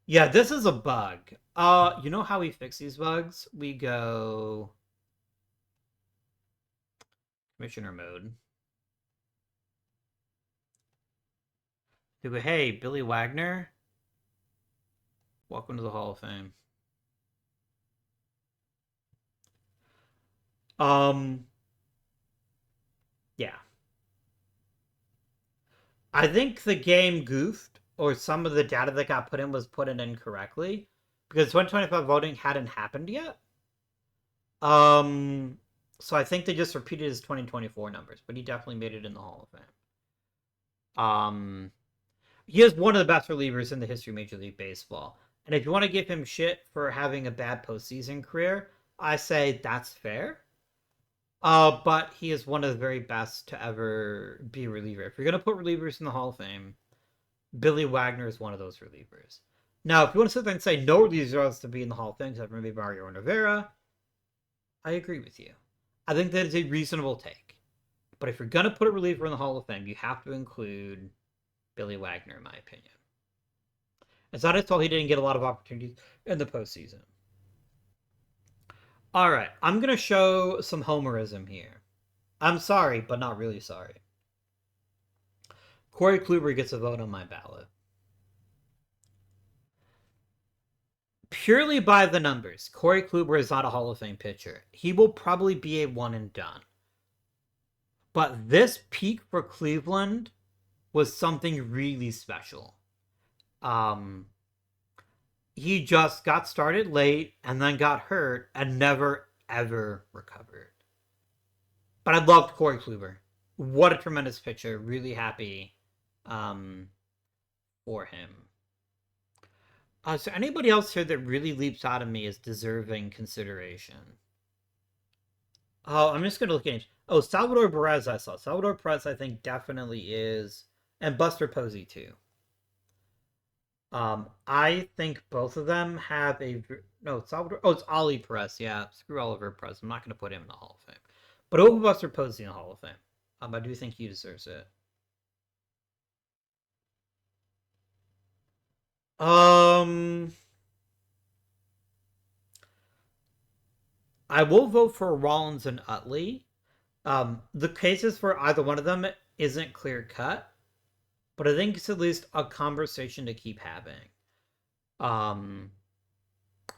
Yeah, this is a bug. You know how we fix these bugs? We go Commissioner mode. We go, hey, Billy Wagner, welcome to the Hall of Fame. Yeah. I think the game goofed, or some of the data that got put in was put in incorrectly, because 2025 voting hadn't happened yet. So I think they just repeated his 2024 numbers, but he definitely made it in the Hall of Fame. He is one of the best relievers in the history of Major League Baseball. And if you want to give him shit for having a bad postseason career, I say that's fair. But he is one of the very best to ever be a reliever. If you're going to put relievers in the Hall of Fame, Billy Wagner is one of those relievers. Now, if you want to sit there and say no relievers to be in the Hall of Fame, except maybe Mario Rivera, I agree with you. I think that is a reasonable take. But if you're going to put a reliever in the Hall of Fame, you have to include Billy Wagner, in my opinion. It's not his fault he didn't get a lot of opportunities in the postseason. All right, I'm going to show some homerism here. I'm sorry, but not really sorry. Corey Kluber gets a vote on my ballot. Purely by the numbers, Corey Kluber is not a Hall of Fame pitcher. He will probably be a one and done. But this peak for Cleveland was something really special. He just got started late and then got hurt and never, ever recovered. But I loved Corey Kluber. What a tremendous pitcher. Really happy for him. So anybody else here that really leaps out of me as deserving consideration? Oh, I'm just going to look at it. Oh, Salvador Perez I saw. Salvador Perez I think definitely is. And Buster Posey too. I think both of them have a... No, Salvador... Oh, it's Ollie Perez. Yeah, screw Oliver Perez. I'm not going to put him in the Hall of Fame. But Buster Posey in the Hall of Fame. I do think he deserves it. I will vote for Rollins and Utley. The cases for either one of them isn't clear cut, but I think it's at least a conversation to keep having. Um,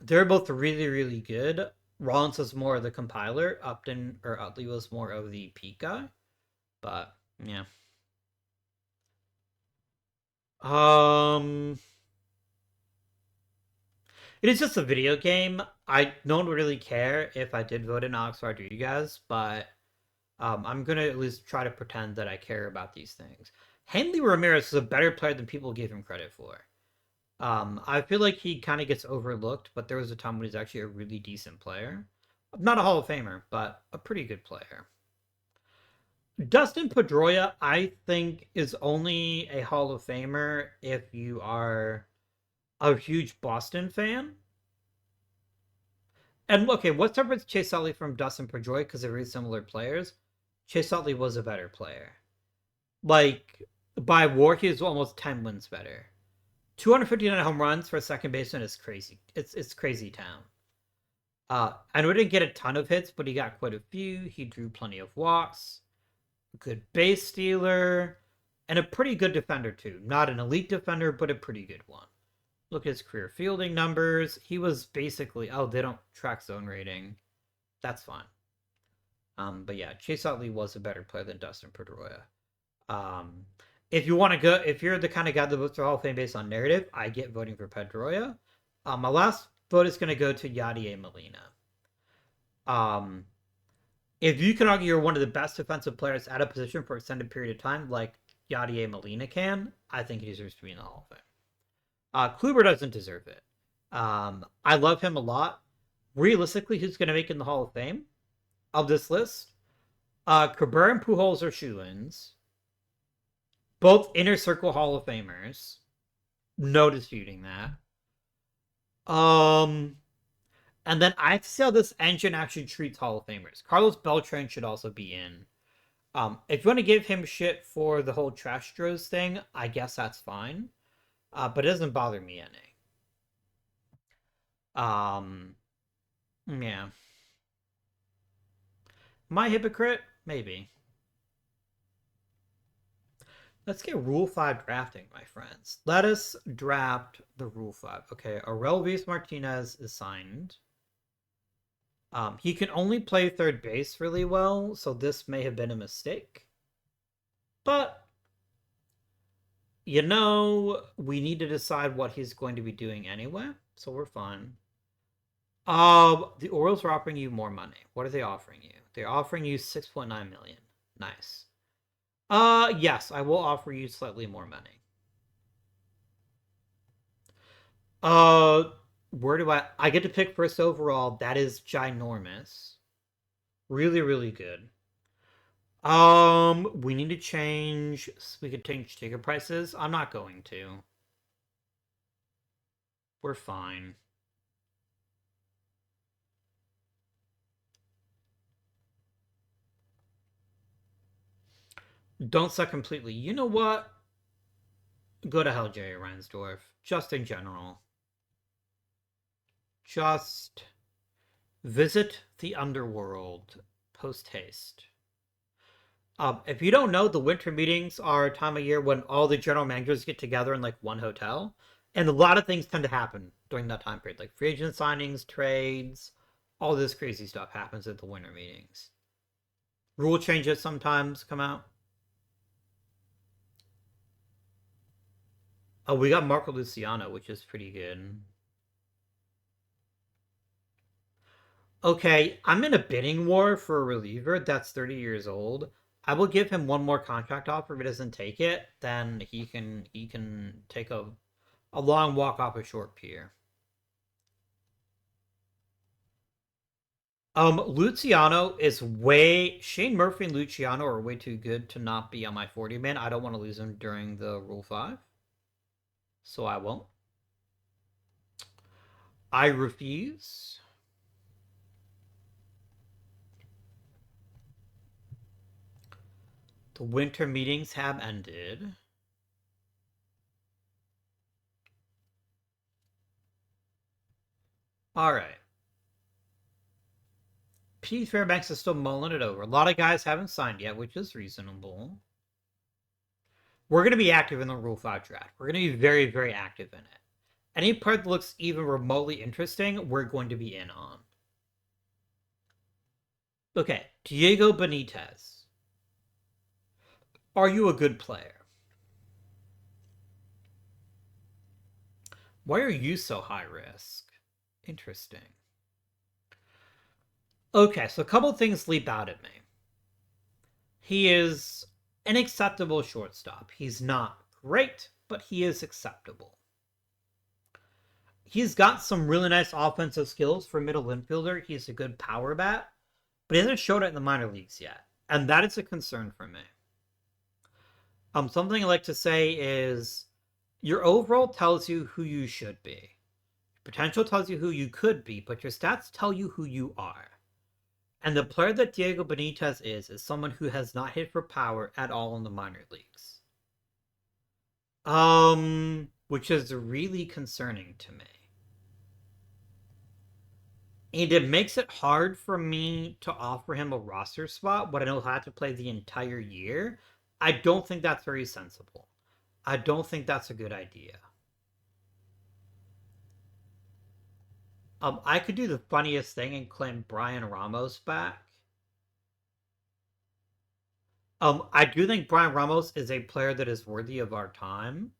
they're both really, really good. Rollins was more of the compiler. Upton or Utley was more of the peak guy. But yeah. Um, it is just a video game. I don't really care if I did vote in Alex Rodriguez, but I'm gonna at least try to pretend that I care about these things. Hanley Ramirez is a better player than people give him credit for. I feel like he kind of gets overlooked, but there was a time when he's actually a really decent player. Not a Hall of Famer, but a pretty good player. Dustin Pedroia, I think, is only a Hall of Famer if you are a huge Boston fan. And okay, what separates Chase Utley from Dustin Pedroia? Because they're very similar players. Chase Utley was a better player. Like, by WAR, he was almost 10 wins better. 259 home runs for a second baseman is crazy. It's crazy town. I know he didn't get a ton of hits, but he got quite a few. He drew plenty of walks. Good base stealer, and a pretty good defender too. Not an elite defender, but a pretty good one. Look at his career fielding numbers. He was basically they don't track zone rating. That's fine. But yeah, Chase Utley was a better player than Dustin Pedroia. If you want to go, if you're the kind of guy that votes for Hall of Fame based on narrative, I get voting for Pedroia. My last vote is going to go to Yadier Molina. If you can argue you're one of the best defensive players at a position for an extended period of time, like Yadier Molina can, I think he deserves to be in the Hall of Fame. Kluber doesn't deserve it. I love him a lot. Realistically, who's going to make it in the Hall of Fame of this list? Cabrera and Pujols are shoo-ins. Both inner circle Hall of Famers. No disputing that. And then I see how this engine actually treats Hall of Famers. Carlos Beltran should also be in. If you want to give him shit for the whole trash throws thing, I guess that's fine. But it doesn't bother me any. Yeah. Am I a hypocrite? Maybe. Let's get Rule 5 drafting, my friends. Let us draft the Rule 5. Okay, Aurelvis Martinez is signed. He can only play third base really well, so this may have been a mistake. But, we need to decide what he's going to be doing anyway, so we're fine. The Orioles are offering you more money. What are they offering you? They're offering you $6.9 million. Nice. Yes, I will offer you slightly more money. Where do I get to pick first overall? That is ginormous. Really, really good. We need to change. We could change ticket prices. I'm not going to. We're fine. Don't suck completely. You know what? Go to hell, Jerry Reinsdorf. Just in general. Just visit the underworld post haste. If you don't know, the winter meetings are a time of year when all the general managers get together in like one hotel, and a lot of things tend to happen during that time period, like free agent signings, trades, all this crazy stuff happens at the winter meetings. Rule changes sometimes come out. Oh, we got Marco Luciano, which is pretty good. Okay, I'm in a bidding war for a reliever that's 30 years old. I will give him one more contract offer. If he doesn't take it, then he can take a long walk off a short pier. Luciano is way Shane Murphy and Luciano are way too good to not be on my 40 man. I don't want to lose him during the Rule 5. So I won't. I refuse. The winter meetings have ended. All right. P. Fairbanks is still mulling it over. A lot of guys haven't signed yet, which is reasonable. We're going to be active in the Rule 5 draft. We're going to be very, very active in it. Any part that looks even remotely interesting, we're going to be in on. Okay, Diego Benitez. Are you a good player? Why are you so high risk? Interesting. Okay, so a couple things leap out at me. He is an acceptable shortstop. He's not great, but he is acceptable. He's got some really nice offensive skills for middle infielder. He's a good power bat, but he hasn't showed it in the minor leagues yet. And that is a concern for me. Something I like to say is your overall tells you who you should be. Potential tells you who you could be, but your stats tell you who you are. And the player that Diego Benitez is someone who has not hit for power at all in the minor leagues. Which is really concerning to me. And it makes it hard for me to offer him a roster spot when I know he'll have to play the entire year. I don't think that's very sensible. I don't think that's a good idea. I could do the funniest thing and claim Brian Ramos back. I do think Brian Ramos is a player that is worthy of our time.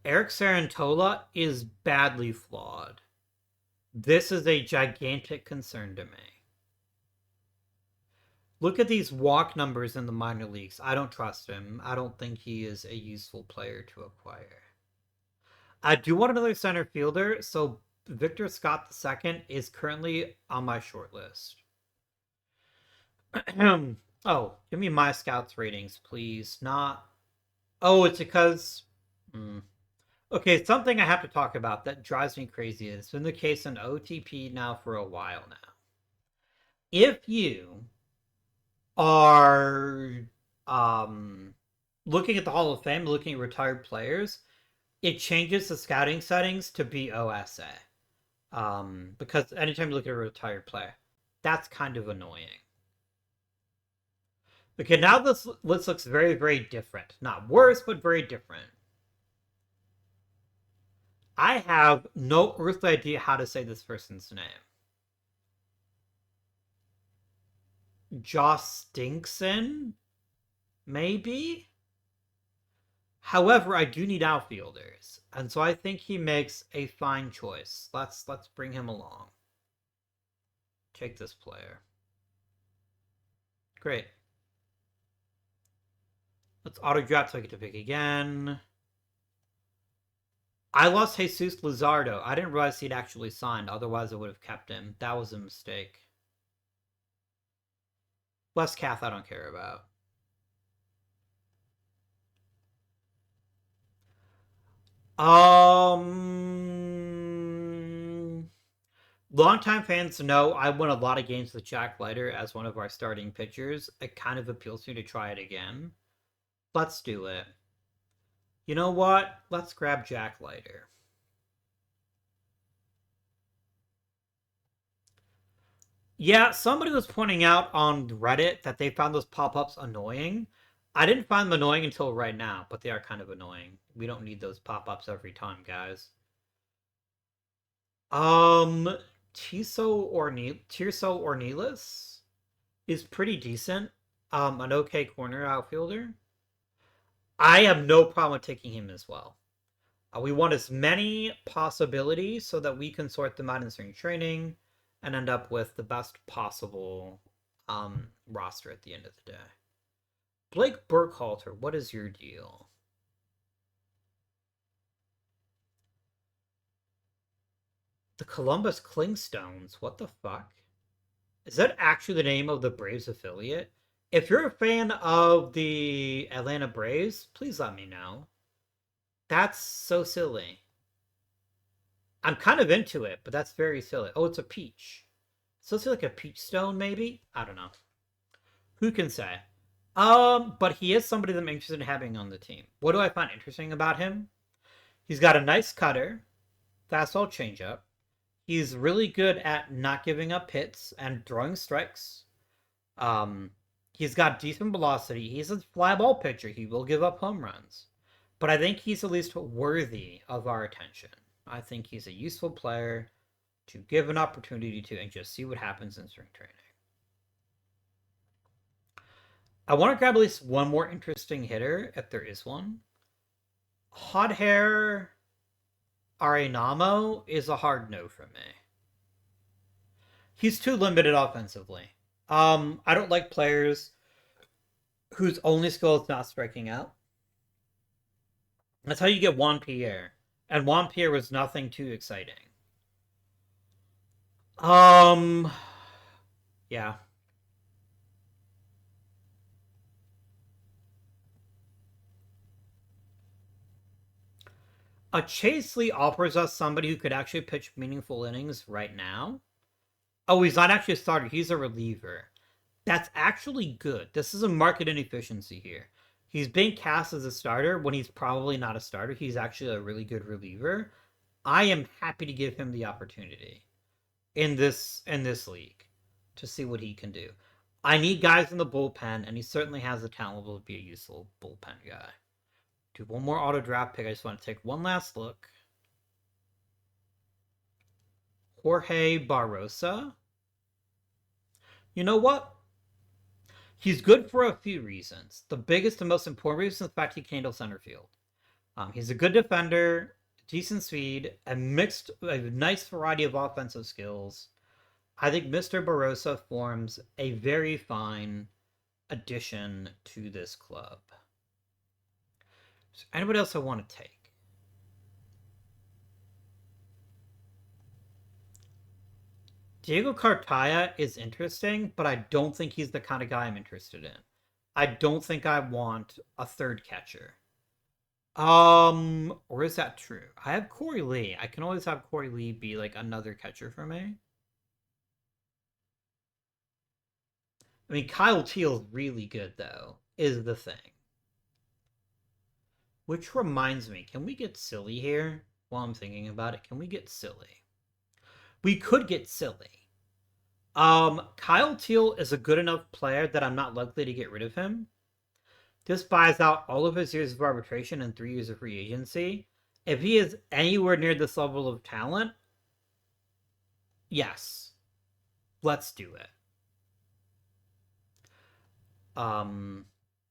Eric Sarantola is badly flawed. This is a gigantic concern to me. Look at these walk numbers in the minor leagues. I don't trust him. I don't think he is a useful player to acquire. I do want another center fielder, so Victor Scott II is currently on my short list. Oh, give me my scouts ratings, please. Not. Oh, it's because. Okay, something I have to talk about that drives me crazy is it's been the case in OTP now for a while now. If you are looking at the Hall of Fame, looking at retired players, it changes the scouting settings to be OSA. Because anytime you look at a retired player, that's kind of annoying. Okay, now this list looks very, very different. Not worse, but very different. I have no earthly idea how to say this person's name. Joss Stinkson? Maybe? However, I do need outfielders, and so I think he makes a fine choice. Let's bring him along. Take this player. Great. Let's auto draft so I get to pick again. I lost Jesus Luzardo. I didn't realize he'd actually signed. Otherwise, I would have kept him. That was a mistake. Wes Kath, I don't care about. Longtime fans know I won a lot of games with Jack Leiter as one of our starting pitchers. It kind of appeals to me to try it again. Let's do it. You know what? Let's grab Jack Leiter. Yeah, somebody was pointing out on Reddit that they found those pop-ups annoying. I didn't find them annoying until right now, but they are kind of annoying. We don't need those pop-ups every time, guys. Tirso Ornelas is pretty decent. An okay corner outfielder. I have no problem with taking him as well. We want as many possibilities so that we can sort them out in spring training and end up with the best possible roster at the end of the day. Blake Burkhalter, what is your deal? The Columbus Clingstones, what the fuck? Is that actually the name of the Braves affiliate? If you're a fan of the Atlanta Braves, please let me know. That's so silly. I'm kind of into it, but that's very silly. Oh, it's a peach. So it's like a peach stone, maybe? I don't know. Who can say? But he is somebody that I'm interested in having on the team. What do I find interesting about him? He's got a nice cutter, fastball changeup. He's really good at not giving up hits and throwing strikes. Um, he's got decent velocity. He's a fly ball pitcher. He will give up home runs. But I think he's at least worthy of our attention. I think he's a useful player to give an opportunity to and just see what happens in spring training. I want to grab at least one more interesting hitter, if there is one. Hot hair Arenamo is a hard no from me. He's too limited offensively. I don't like players whose only skill is not striking out. That's how you get Juan Pierre. And Juan Pierre was nothing too exciting. Yeah. A Chase Lee offers us somebody who could actually pitch meaningful innings right now. Oh, he's not actually a starter. He's a reliever. That's actually good. This is a market inefficiency here. He's being cast as a starter when he's probably not a starter. He's actually a really good reliever. I am happy to give him the opportunity in this league to see what he can do. I need guys in the bullpen, and he certainly has the talent to be a useful bullpen guy. Do one more auto draft pick. I just want to take one last look. Jorge Barrosa. You know what? He's good for a few reasons. The biggest and most important reason is the fact he can handle center field. He's a good defender, decent speed, a nice variety of offensive skills. I think Mr. Barrosa forms a very fine addition to this club. Is there anybody else I want to take? Diego Cartaya is interesting, but I don't think he's the kind of guy I'm interested in. I don't think I want a third catcher. Or is that true? I have Corey Lee. I can always have Corey Lee be like another catcher for me. I mean, Kyle Teal's really good though, is the thing. Which reminds me, can we get silly here? While I'm thinking about it, can we get silly? We could get silly. Kyle Teal is a good enough player that I'm not likely to get rid of him. This buys out all of his years of arbitration and 3 years of free agency. If he is anywhere near this level of talent, yes, let's do it.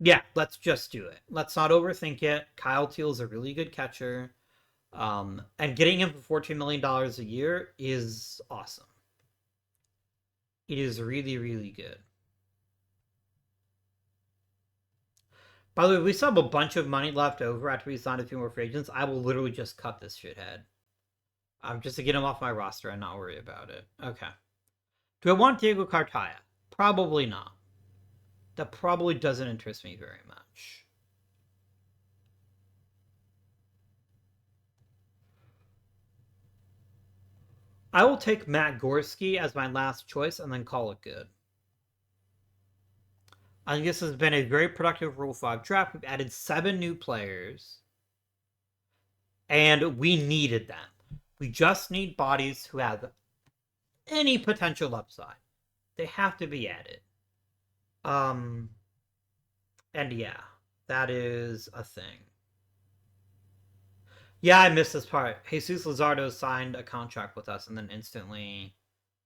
Yeah, let's just do it. Let's not overthink it. Kyle Teal is a really good catcher. And getting him for $14 million a year is awesome. It is really, really good. By the way, we still have a bunch of money left over after we sign a few more free agents. I will literally just cut this shithead. Just to get him off my roster and not worry about it. Okay. Do I want Diego Cartaya? Probably not. That probably doesn't interest me very much. I will take Matt Gorski as my last choice and then call it good. I think this has been a very productive Rule 5 draft. We've added 7 new players. And we needed them. We just need bodies who have any potential upside. They have to be added. And yeah, that is a thing. Yeah, I missed this part. Jesus Luzardo signed a contract with us and then instantly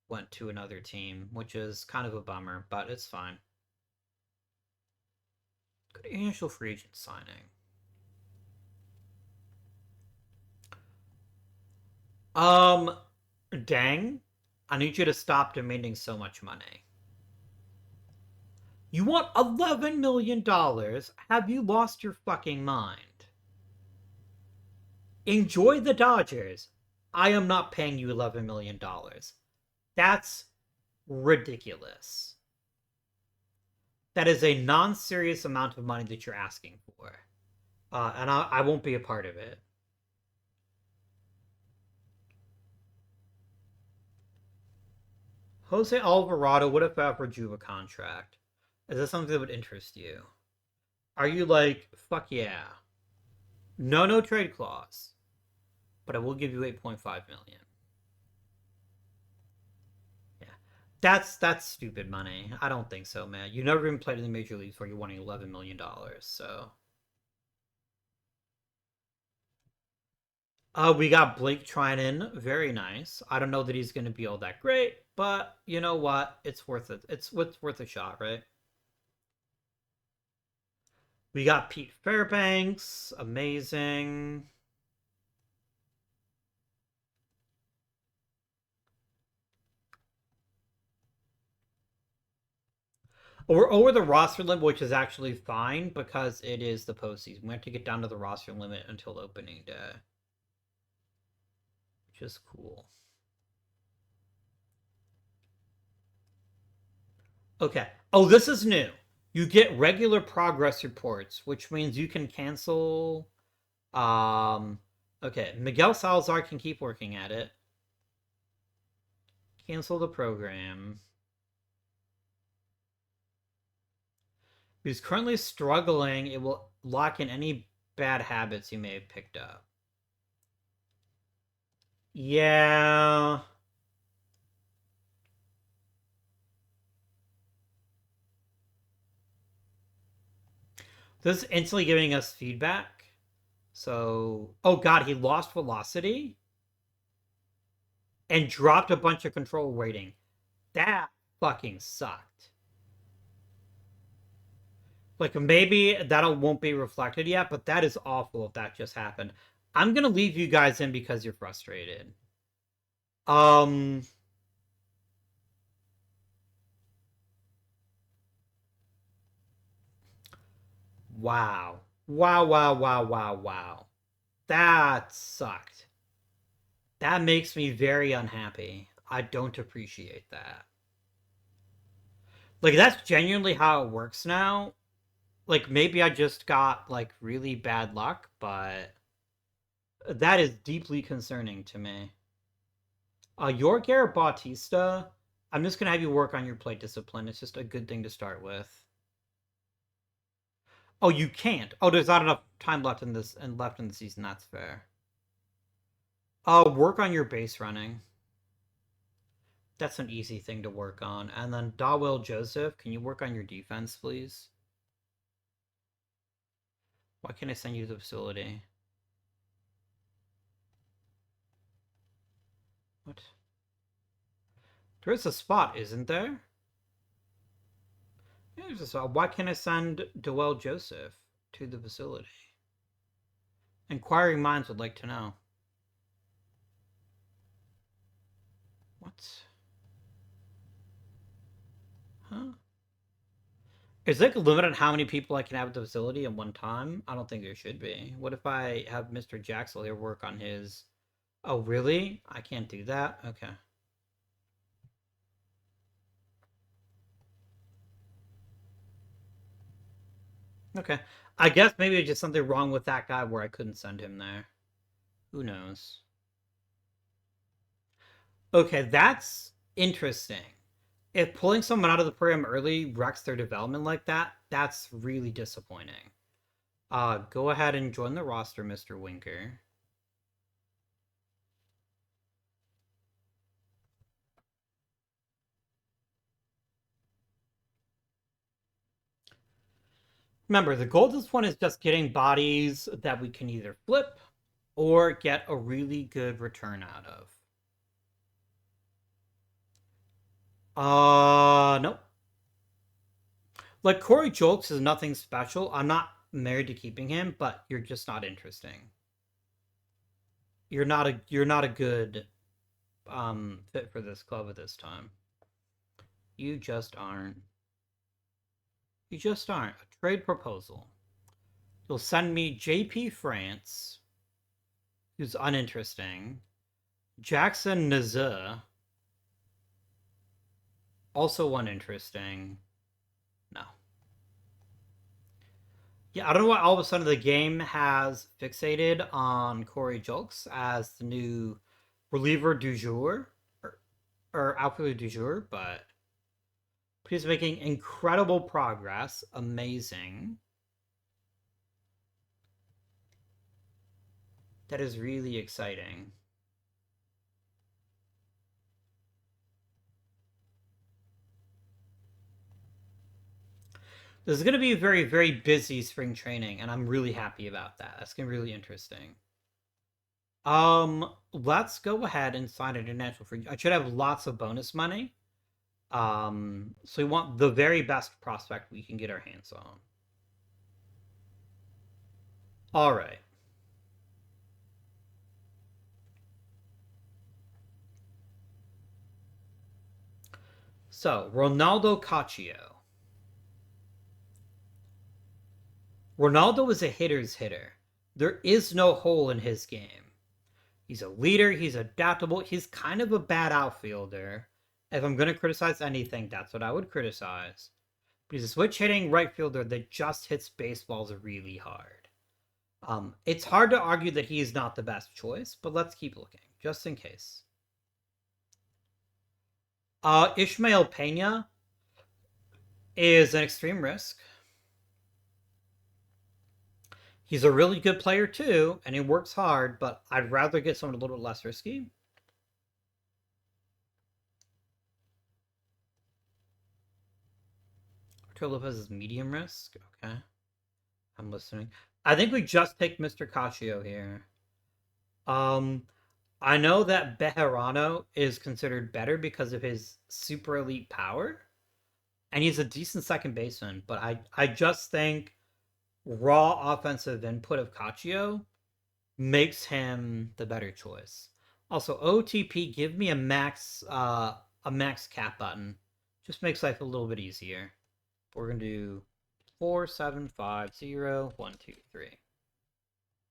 went to another team, which is kind of a bummer, but it's fine. Good initial free agent signing. Dang. I need you to stop demanding so much money. You want $11 million? Have you lost your fucking mind? Enjoy the Dodgers. I am not paying you $11 million. That's ridiculous. That is a non-serious amount of money that you're asking for. And I won't be a part of it. Jose Alvarado would have offered you a contract. Is this something that would interest you? Are you like, fuck yeah? No trade clause, but I will give you 8.5 million. Yeah, that's stupid money. I don't think so, man. You never even played in the major leagues where you're wanting $11 million. So, we got Blake Trinan, very nice. I don't know that he's going to be all that great, but you know what? It's worth it. It's worth a shot, right? We got Pete Fairbanks, amazing. We're over the roster limit, which is actually fine because it is the postseason. We have to get down to the roster limit until opening day, which is cool. Okay. Oh, this is new. You get regular progress reports, which means you can cancel. Okay. Miguel Salazar can keep working at it. Cancel the program. He's currently struggling. It will lock in any bad habits he may have picked up. Yeah. This is instantly giving us feedback. So, oh god, he lost velocity and dropped a bunch of control rating. That fucking sucked. Like, maybe that won't be reflected yet, but that is awful if that just happened. I'm gonna leave you guys in because you're frustrated. Um. Wow. Wow. That sucked. That makes me very unhappy. I don't appreciate that. Like, that's genuinely how it works now. Like, maybe I just got, like, really bad luck, but that is deeply concerning to me. Yorger Bautista, I'm just gonna have you work on your plate discipline. It's just a good thing to start with. Oh, you can't. Oh, there's not enough time left in this and left in the season. That's fair. Work on your base running. That's an easy thing to work on. And then Dawell Joseph, can you work on your defense, please? Why can't I send you to the facility? What? There is a spot, isn't there? Yeah, there's a spot. Why can't I send Dawell Joseph to the facility? Inquiring minds would like to know. What? Huh? Is there like a limit on how many people I can have at the facility at one time? I don't think there should be. What if I have Mr. Jaxel here work on his... Oh, really? I can't do that? Okay. Okay. I guess maybe it's just something wrong with that guy where I couldn't send him there. Who knows? Okay, that's interesting. If pulling someone out of the program early wrecks their development like that, that's really disappointing. Go ahead and join the roster, Mr. Winker. Remember, the goal of this one is just getting bodies that we can either flip or get a really good return out of. Nope. Like, Corey Jolks is nothing special. I'm not married to keeping him, but you're just not interesting. You're not a good fit for this club at this time. You just aren't. You just aren't. A trade proposal. You'll send me JP France, who's uninteresting. Jackson Nazir, also uninteresting. No. Yeah, I don't know why all of a sudden the game has fixated on Corey Julks as the new reliever du jour. or outfielder du jour, but he's making incredible progress. Amazing. That is really exciting. This is going to be a very, very busy spring training, and I'm really happy about that. That's going to be really interesting. Let's go ahead and sign an international free. I should have lots of bonus money. So we want the very best prospect we can get our hands on. All right. So Ronaldo Caccio. Ronaldo is a hitter's hitter. There is no hole in his game. He's a leader. He's adaptable. He's kind of a bad outfielder. If I'm going to criticize anything, that's what I would criticize. But he's a switch hitting right fielder that just hits baseballs really hard. It's hard to argue that he is not the best choice, but let's keep looking, just in case. Ishmael Pena is an extreme risk. He's a really good player too, and he works hard, but I'd rather get someone a little bit less risky. Arturo Lopez is medium risk. Okay. I'm listening. I think we just picked Mr. Caccio here. I know that Bejarano is considered better because of his super elite power, and he's a decent second baseman, but I just think raw offensive input of Caccio makes him the better choice. Also, OTP, give me a max cap button. Just makes life a little bit easier. We're gonna do 4750123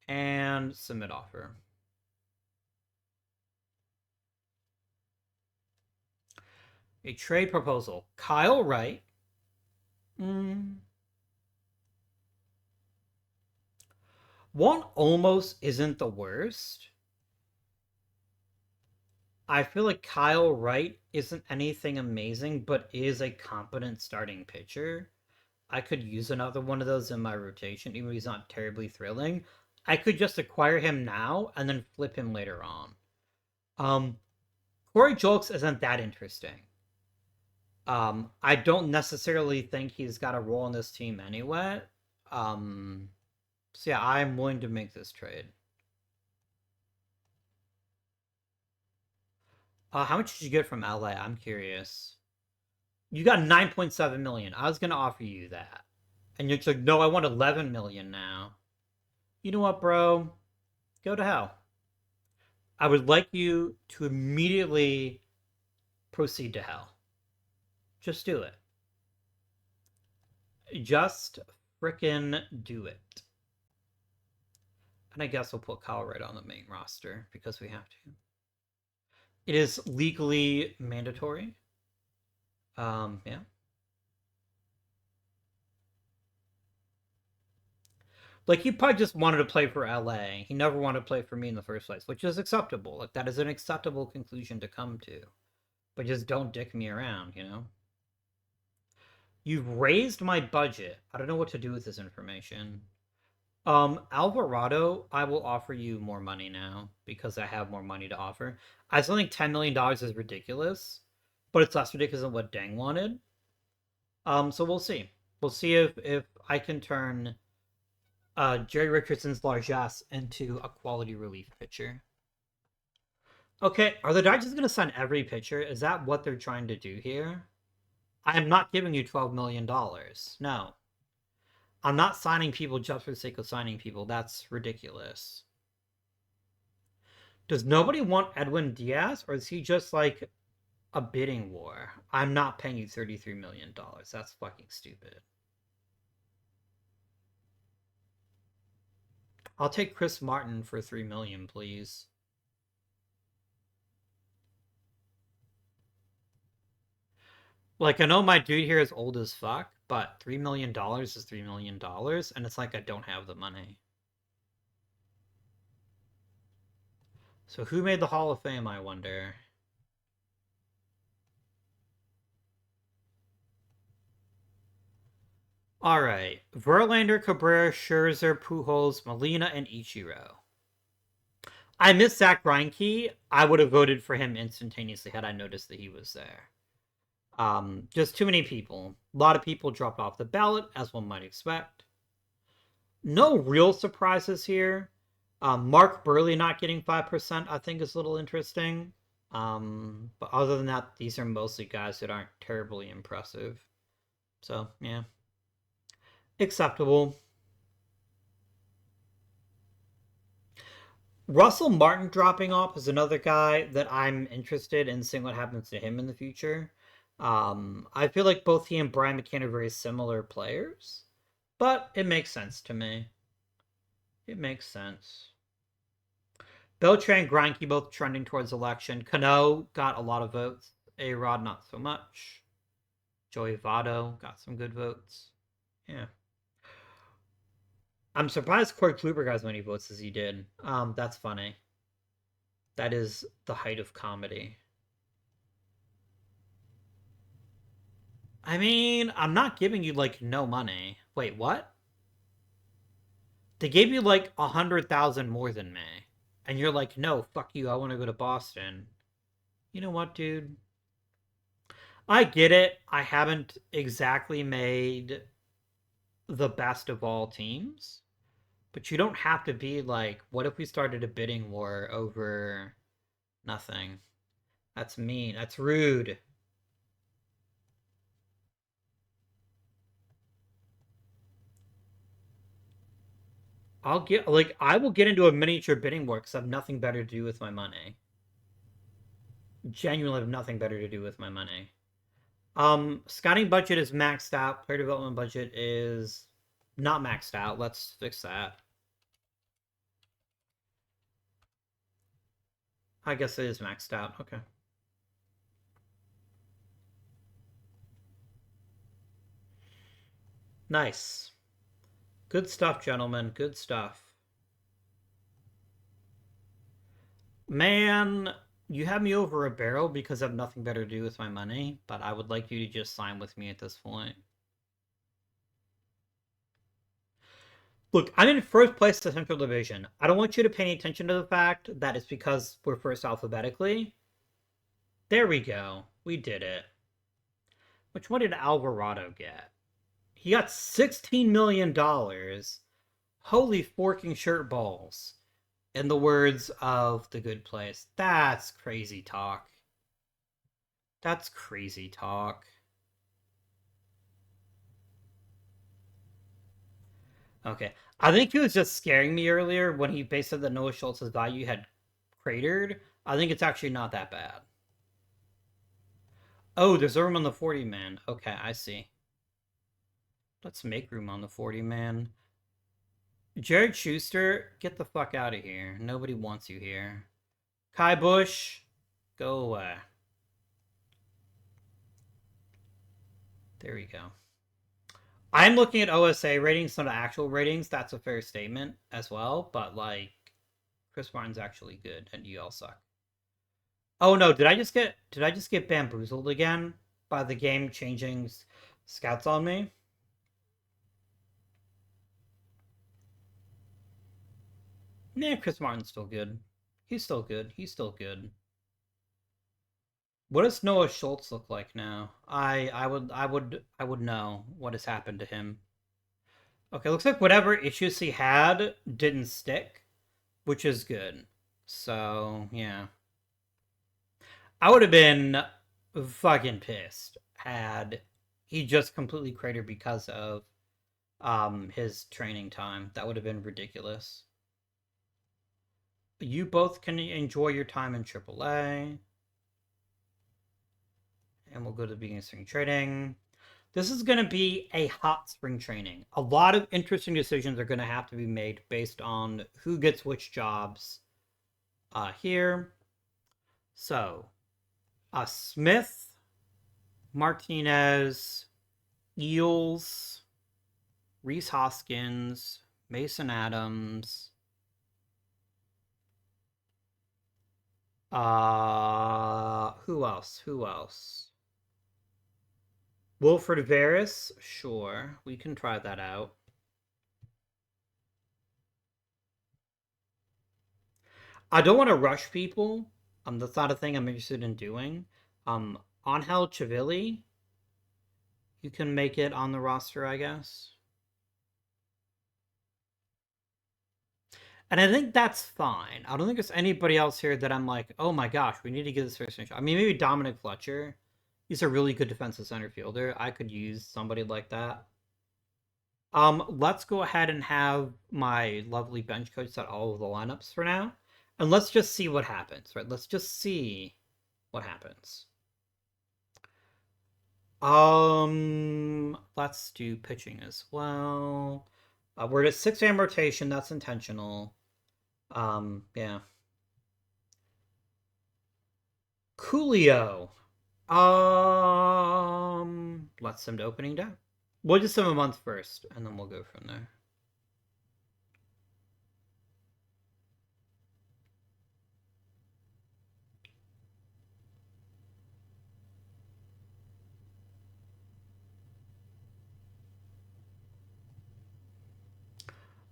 and submit offer. A trade proposal. Kyle Wright. One almost isn't the worst. I feel like Kyle Wright isn't anything amazing, but is a competent starting pitcher. I could use another one of those in my rotation, even if he's not terribly thrilling. I could just acquire him now and then flip him later on. Corey Julks isn't that interesting. I don't necessarily think he's got a role in this team anyway. So yeah, I'm willing to make this trade. How much did you get from LA? I'm curious. You got 9.7 million. I was gonna offer you that, and you're like, no, I want 11 million now. You know what, bro? Go to hell. I would like you to immediately proceed to hell. Just do it. Just frickin' do it. And I guess we'll put Kyle right on the main roster because we have to. It is legally mandatory. Yeah. Like, he probably just wanted to play for LA. He never wanted to play for me in the first place, which is acceptable. Like, that is an acceptable conclusion to come to. But just don't dick me around, you know? You've raised my budget. I don't know what to do with this information. Alvarado, I will offer you more money now because I have more money to offer. I still think $10 million is ridiculous, but it's less ridiculous than what Deng wanted. So we'll see. We'll see if I can turn Jerry Richardson's largesse into a quality relief pitcher. Okay, are the Dodgers going to sign every pitcher? Is that what they're trying to do here? I am not giving you $12 million. No. I'm not signing people just for the sake of signing people. That's ridiculous. Does nobody want Edwin Diaz, or is he just like a bidding war? I'm not paying you $33 million. That's fucking stupid. I'll take Chris Martin for $3 million, please. Like, I know my dude here is old as fuck, but $3 million is $3 million, and it's like I don't have the money. So who made the Hall of Fame, I wonder? All right. Verlander, Cabrera, Scherzer, Pujols, Molina, and Ichiro. I miss Zach Greinke. I would have voted for him instantaneously had I noticed that he was there. Just too many people. A lot of people dropped off the ballot, as one might expect. No real surprises here. Mark Burley not getting 5%, I think, is a little interesting. But other than that, these are mostly guys that aren't terribly impressive. So, yeah. Acceptable. Russell Martin dropping off is another guy that I'm interested in seeing what happens to him in the future. I feel like both he and Brian McCann are very similar players, but it makes sense to me. It makes sense. Beltran, Greinke both trending towards election. Cano got a lot of votes. A-Rod not so much. Joey Votto got some good votes. Yeah. I'm surprised Corey Kluber got as many votes as he did. That's funny. That is the height of comedy. I mean, I'm not giving you like no money. Wait, what? They gave you like 100,000 more than me, and you're like, no, fuck you. I want to go to Boston. You know what, dude? I get it. I haven't exactly made the best of all teams, but you don't have to be like, what if we started a bidding war over nothing? That's mean. That's rude. I will get into a miniature bidding war because I have nothing better to do with my money. Genuinely have nothing better to do with my money. Scouting budget is maxed out. Player development budget is not maxed out. Let's fix that. I guess it is maxed out. Okay. Nice. Good stuff, gentlemen. Good stuff. Man, you have me over a barrel because I have nothing better to do with my money, but I would like you to just sign with me at this point. Look, I'm in first place to Central Division. I don't want you to pay any attention to the fact that it's because we're first alphabetically. There we go. We did it. Which one did Alvarado get? He got $16 million. Holy forking shirt balls. In the words of The Good Place. That's crazy talk. That's crazy talk. Okay. I think he was just scaring me earlier when he based said that Noah Schultz's value had cratered. I think it's actually not that bad. Oh, there's room on the 40 man. Okay, I see. Let's make room on the 40 man. Jared Schuster, get the fuck out of here. Nobody wants you here. Kai Bush, go away. There we go. I'm looking at OSA ratings, not actual ratings. That's a fair statement as well. But like, Chris Martin's actually good, and you all suck. Oh no, did I just get bamboozled again by the game changing scouts on me? Nah, Chris Martin's still good. He's still good. He's still good. What does Noah Schultz look like now? I would know what has happened to him. Okay, looks like whatever issues he had didn't stick, which is good. So, yeah. I would have been fucking pissed had he just completely cratered because of his training time. That would have been ridiculous. You both can enjoy your time in AAA. And we'll go to the beginning of spring training. This is going to be a hot spring training. A lot of interesting decisions are going to have to be made based on who gets which jobs here. So, Smith, Martinez, Eels, Reese Hoskins, Mason Adams. Who else? Who else? Wilfred Varys, sure, we can try that out. I don't want to rush people. That's not a thing I'm interested in doing. Angel Chivilli, you can make it on the roster, I guess. And I think that's fine. I don't think there's anybody else here that I'm like, oh my gosh, we need to give this person a shot. I mean, maybe Dominic Fletcher. He's a really good defensive center fielder. I could use somebody like that. Let's go ahead and have my lovely bench coach set all of the lineups for now. And let's just see what happens, right? Let's just see what happens. Let's do pitching as well. We're at a 6 a.m. rotation. That's intentional. Yeah. Coolio. Let's send to opening day. We'll just send a month first, and then we'll go from there.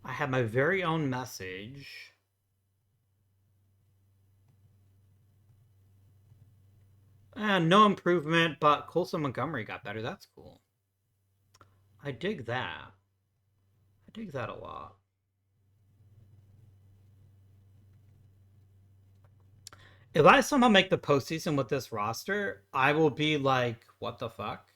I have my very own message. No improvement, but Colson Montgomery got better. That's cool. I dig that. I dig that a lot. If I somehow make the postseason with this roster, I will be like, what the fuck?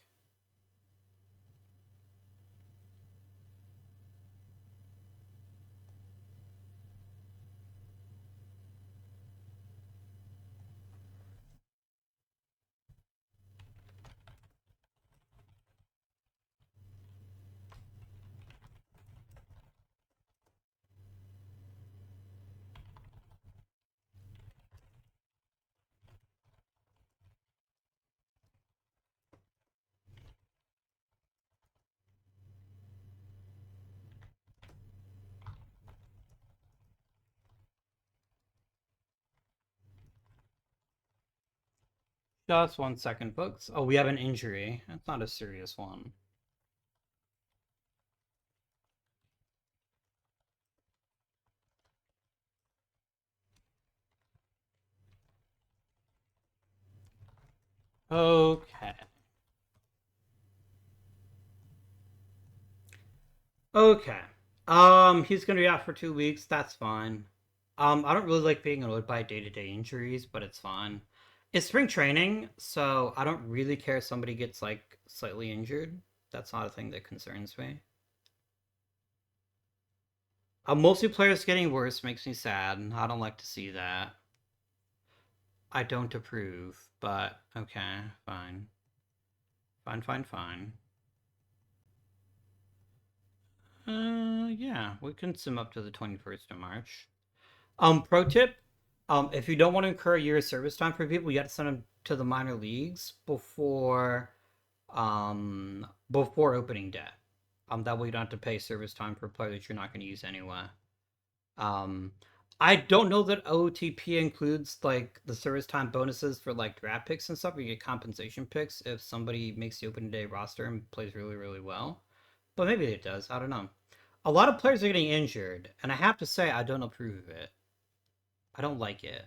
Just 1 second, folks. Oh, we have an injury. That's not a serious one. Okay. Okay. He's gonna be out for 2 weeks. That's fine. I don't really like being annoyed by day-to-day injuries, but it's fine. It's spring training, so I don't really care if somebody gets like slightly injured. That's not a thing that concerns me. Mostly players getting worse makes me sad. I don't like to see that. I don't approve, but okay, fine. Fine, fine, fine. Yeah, we can sim up to the 21st of March. Pro tip, if you don't want to incur a year's service time for people, you got to send them to the minor leagues before opening day. That way you don't have to pay service time for a player that you're not going to use anyway. Um, I don't know that OOTP includes like the service time bonuses for like draft picks and stuff. You get compensation picks if somebody makes the opening day roster and plays really, really well. But maybe it does. I don't know. A lot of players are getting injured, and I have to say I don't approve of it. I don't like it.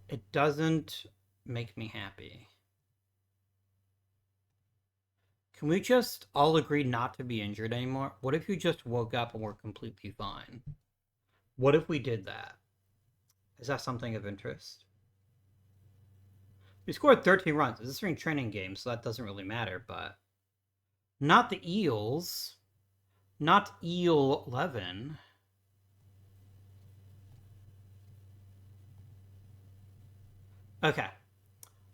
It doesn't make me happy. Can we just all agree not to be injured anymore? What if you just woke up and were completely fine? What if we did that? Is that something of interest? We scored 13 runs. This is a training game, so that doesn't really matter, but not the Eels. Not Eel 11. Okay.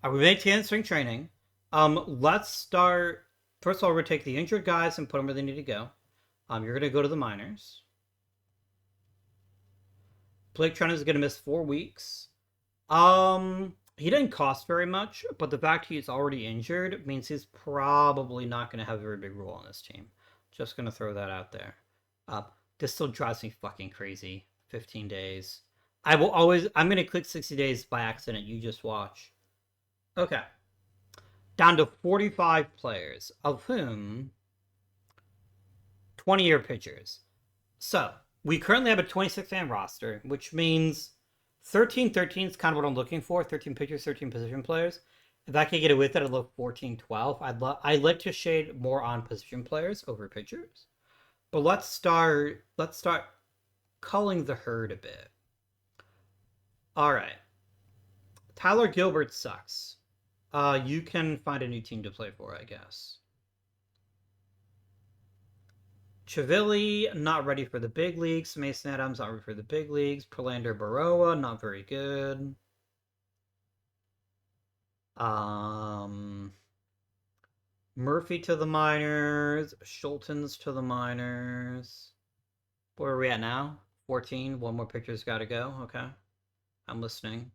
We maintain spring training. Let's start. First of all, we're gonna take the injured guys and put them where they need to go. You're gonna go to the minors. Blake Trent is gonna miss 4 weeks. He didn't cost very much, but the fact he's already injured means he's probably not gonna have a very big role on this team. Just gonna throw that out there. This still drives me fucking crazy. 15 days. I'm gonna click 60 days by accident. You just watch. Okay. down to 45 players, of whom 20-year pitchers. So, we currently have a 26-man roster, which means 13-13 is kind of what I'm looking for. 13 pitchers, 13 position players. If I could get away with it, I'd look 14-12. I'd like to shade more on position players over pitchers. But let's start culling the herd a bit. All right. Tyler Gilbert sucks. You can find a new team to play for, I guess. Chivilli, not ready for the big leagues. Mason Adams, not ready for the big leagues. Prelander Baroa, not very good. Murphy to the minors. Schultens to the minors. Where are we at now? 14. One more pitcher's got to go. Okay. I'm listening.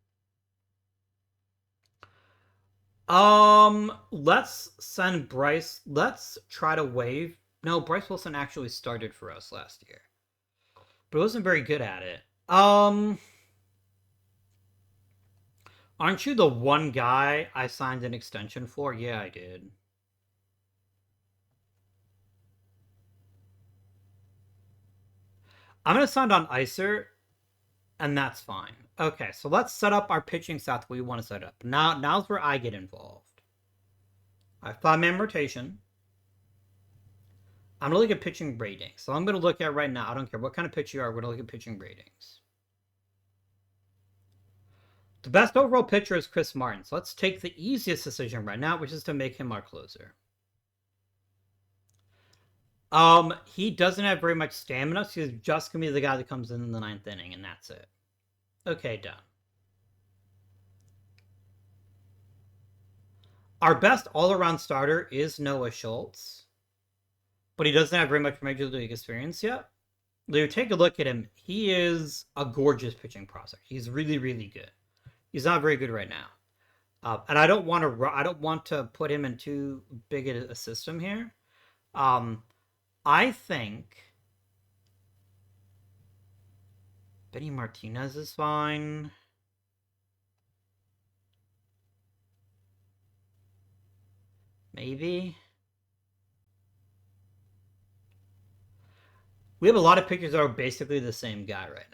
Let's send Bryce. Let's try to waive. No, Bryce Wilson actually started for us last year, but wasn't very good at it. Aren't you the one guy I signed an extension for? Yeah, I did. I'm gonna sign on Icer, and that's fine. Okay, so let's set up our pitching staff we want to set up. Now's where I get involved. I have 5-man rotation. I'm gonna look at pitching ratings. So I'm gonna look at right now. I don't care what kind of pitch you are. We're gonna look at pitching ratings. The best overall pitcher is Chris Martin. So let's take the easiest decision right now, which is to make him our closer. He doesn't have very much stamina, so he's just gonna be the guy that comes in the 9th inning, and that's it. Okay, done. Our best all-around starter is Noah Schultz, but he doesn't have very much Major League experience yet. You take a look at him. He is a gorgeous pitching prospect. He's really, really good. He's not very good right now, and I don't want to put him in too big a system here. I think Benny Martinez is fine. Maybe. We have a lot of pitchers that are basically the same guy right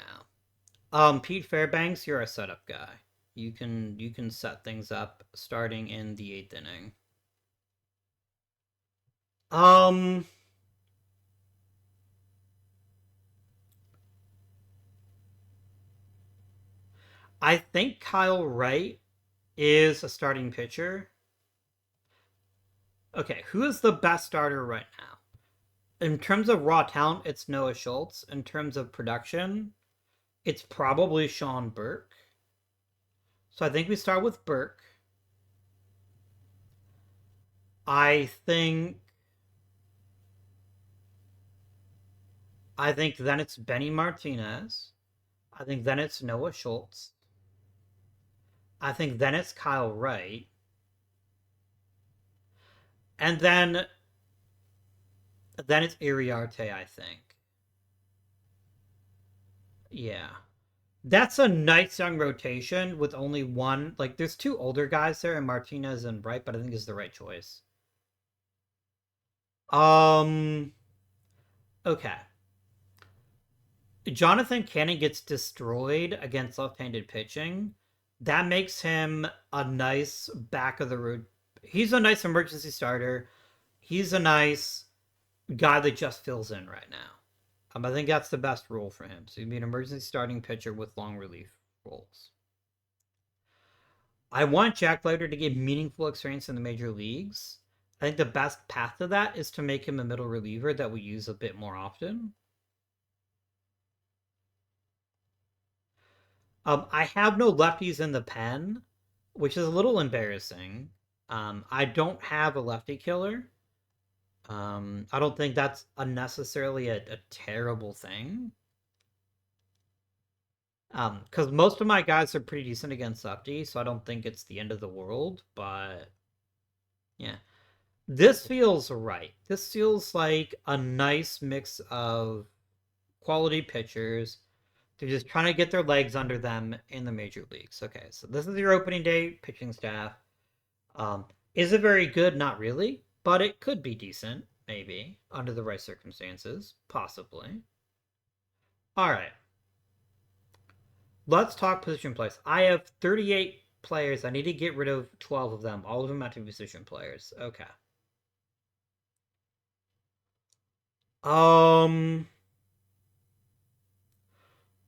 now. Pete Fairbanks, you're a setup guy. You can set things up starting in the 8th inning. I think Kyle Wright is a starting pitcher. Okay, who is the best starter right now? In terms of raw talent, it's Noah Schultz. In terms of production, it's probably Sean Burke. So I think we start with Burke. I think then it's Benny Martinez. I think then it's Noah Schultz. I think then it's Kyle Wright. And then it's Iriarte, I think. Yeah. That's a nice young rotation with only one. Like, there's 2 older guys there, and Martinez and Wright, but I think it's the right choice. Okay. Jonathan Cannon gets destroyed against left-handed pitching. That makes him a nice back of the road. He's a nice emergency starter. He's a nice guy that just fills in right now. I think that's the best role for him. So he'd be an emergency starting pitcher with long relief roles. I want Jack Leiter to get meaningful experience in the major leagues. I think the best path to that is to make him a middle reliever that we use a bit more often. I have no lefties in the pen, which is a little embarrassing. I don't have a lefty killer. I don't think that's unnecessarily a terrible thing. Because most of my guys are pretty decent against lefty, so I don't think it's the end of the world, but yeah. This feels right. This feels like a nice mix of quality pitchers. They're just trying to get their legs under them in the major leagues. Okay, so this is your opening day pitching staff. Is it very good? Not really, but it could be decent, maybe, under the right circumstances. Possibly. Alright. Let's talk position plays. I have 38 players. I need to get rid of 12 of them. All of them have to be position players. Okay.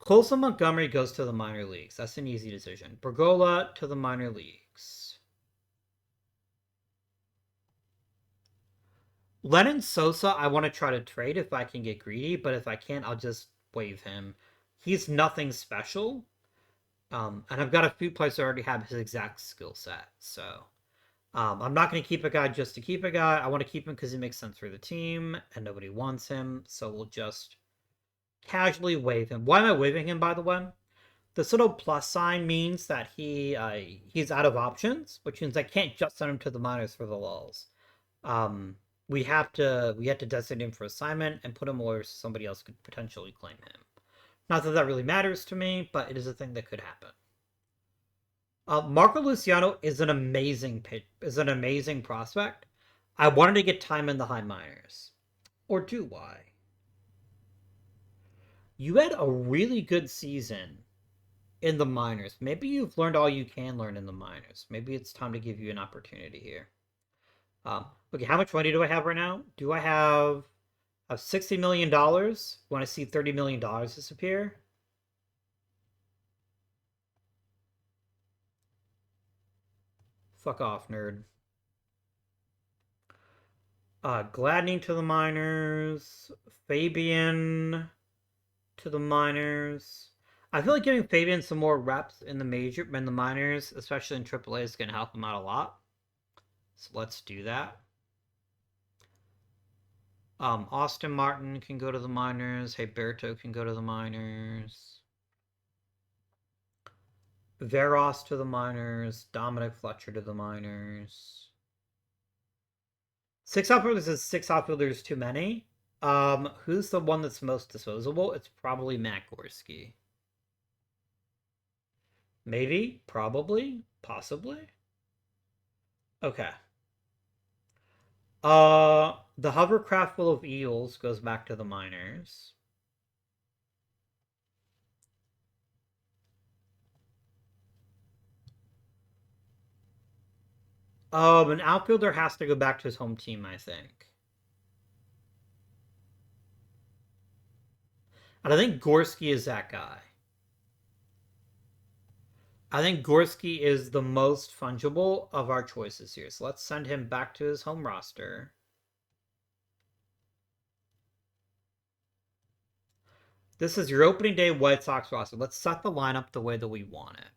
Colson Montgomery goes to the minor leagues. That's an easy decision. Bergola to the minor leagues. Lennon Sosa, I want to try to trade if I can get greedy, but if I can't, I'll just waive him. He's nothing special. And I've got a few players that already have his exact skill set. So I'm not going to keep a guy just to keep a guy. I want to keep him because he makes sense for the team, and nobody wants him. So we'll just casually waive him. Why am I waiving him, by the way? This little plus sign means that he's out of options, which means I can't just send him to the minors for the lulls. We have to designate him for assignment and put him where somebody else could potentially claim him. Not that that really matters to me, but it is a thing that could happen. Marco Luciano is an amazing prospect. I wanted to get time in the high minors. Or do I? You had a really good season in the minors. Maybe you've learned all you can learn in the minors. Maybe it's time to give you an opportunity here. Okay, how much money do I have right now? Do I have $60 million? Want to see $30 million disappear? Fuck off, nerd. Gladney to the minors. Fabian to the minors. I feel like giving Fabian some more reps in the minors, especially in AAA, is going to help him out a lot. So let's do that. Austin Martin can go to the minors. Heiberto can go to the minors. Veros to the minors. Dominic Fletcher to the minors. 6 outfielders is 6 outfielders too many. Who's the one that's most disposable? It's probably Matt Gorski. Maybe, probably, possibly. Okay. The hovercraft full of eels goes back to the minors. An outfielder has to go back to his home team, I think. And I think Gorski is that guy. I think Gorski is the most fungible of our choices here. So let's send him back to his home roster. This is your opening day White Sox roster. Let's set the lineup the way that we want it.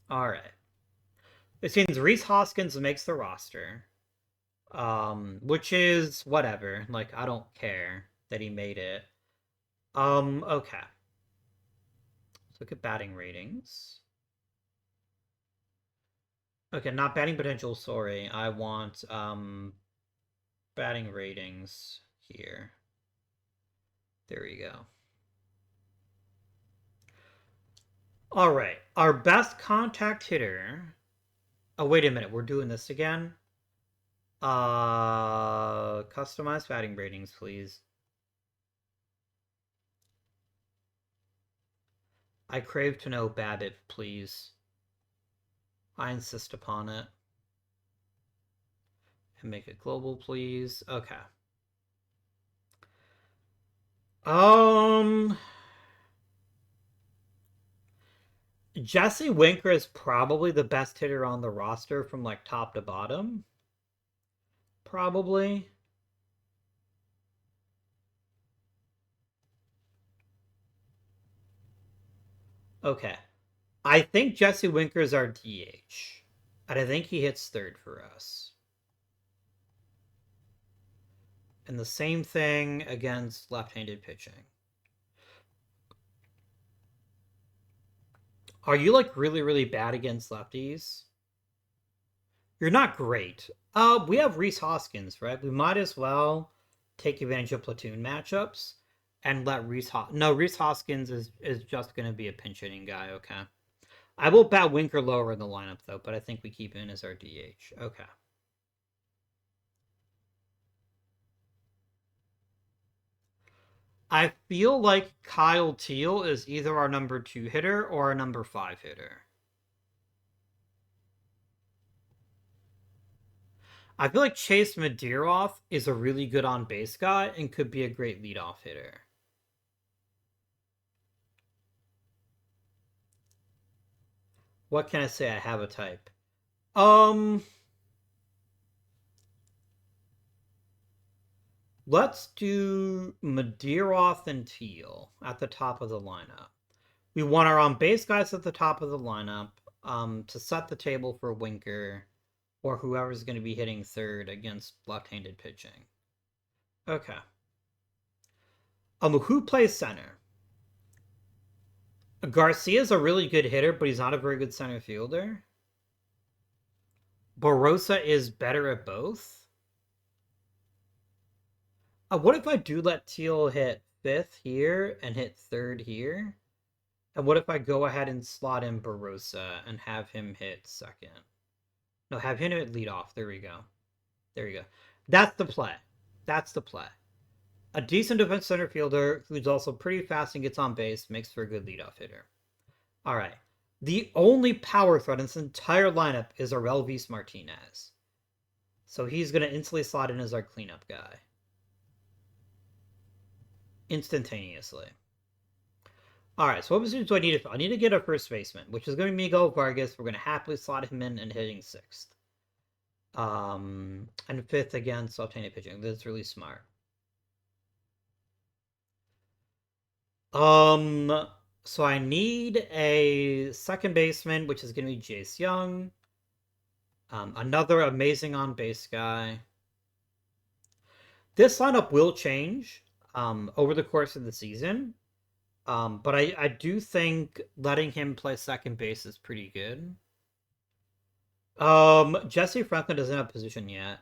All right. This means Rhys Hoskins makes the roster. Which is whatever. Like, I don't care that he made it. Okay. Let's look at batting ratings. Okay, not batting potential, sorry. I want, batting ratings here. There we go. All right, our best contact hitter. Oh, wait a minute, we're doing this again. Customize batting ratings, please. I crave to know BABIP, please. I insist upon it. And make it global, please. Okay. Jesse Winker is probably the best hitter on the roster from like top to bottom. Probably. Okay. I think Jesse Winker is our DH. And I think he hits third for us. And the same thing against left-handed pitching. Are you like really, really bad against lefties? You're not great. We have Rhys Hoskins, right? We might as well take advantage of platoon matchups and let Rhys Hoskins is just going to be a pinch hitting guy, okay? I will bat Winker lower in the lineup, though, but I think we keep in as our DH. Okay. I feel like Kyle Teal is either our number 2 hitter or our number 5 hitter. I feel like Chase Madiroff is a really good on base guy and could be a great leadoff hitter. What can I say? I have a type. Um, let's do Madiroff and Teal at the top of the lineup. We want our on base guys at the top of the lineup to set the table for Winker or whoever's going to be hitting third against left-handed pitching. Okay. Who plays center? Garcia's a really good hitter, but he's not a very good center fielder. Barossa is better at both. What if I do let Teal hit fifth here and hit third here? And what if I go ahead and slot in Barossa and have him hit second? No, have him hit leadoff. There we go. There you go. That's the play. That's the play. A decent defense center fielder who's also pretty fast and gets on base makes for a good leadoff hitter. All right. The only power threat in this entire lineup is Aurelvis Martinez. So he's going to instantly slot in as our cleanup guy. Instantaneously. All right, so what position do I need to fill? I need to get a first baseman, which is going to be Miguel Vargas. We're going to happily slot him in and hitting sixth. And fifth against left-handed pitching. That's really smart. So I need a second baseman, which is going to be Jace Young. Another amazing on-base guy. This lineup will change over the course of the season. But I do think letting him play second base is pretty good. Jesse Franklin doesn't have a position yet.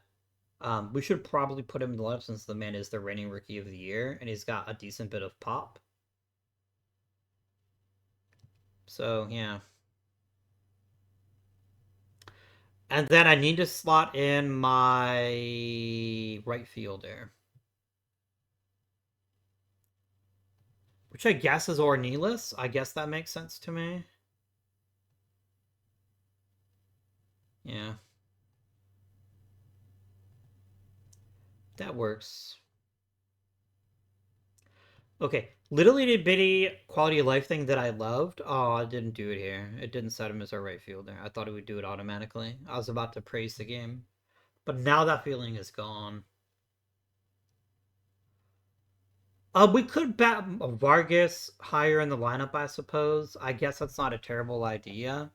We should probably put him in the lineup since the man is the reigning rookie of the year and he's got a decent bit of pop. So, yeah. And then I need to slot in my right fielder. Which I guess is Ornelas. I guess that makes sense to me. Yeah. That works. Okay. Little itty bitty quality of life thing that I loved. Oh, I didn't do it here. It didn't set him as our right fielder. I thought it would do it automatically. I was about to praise the game. But now that feeling is gone. We could bat Vargas higher in the lineup, I suppose. I guess that's not a terrible idea.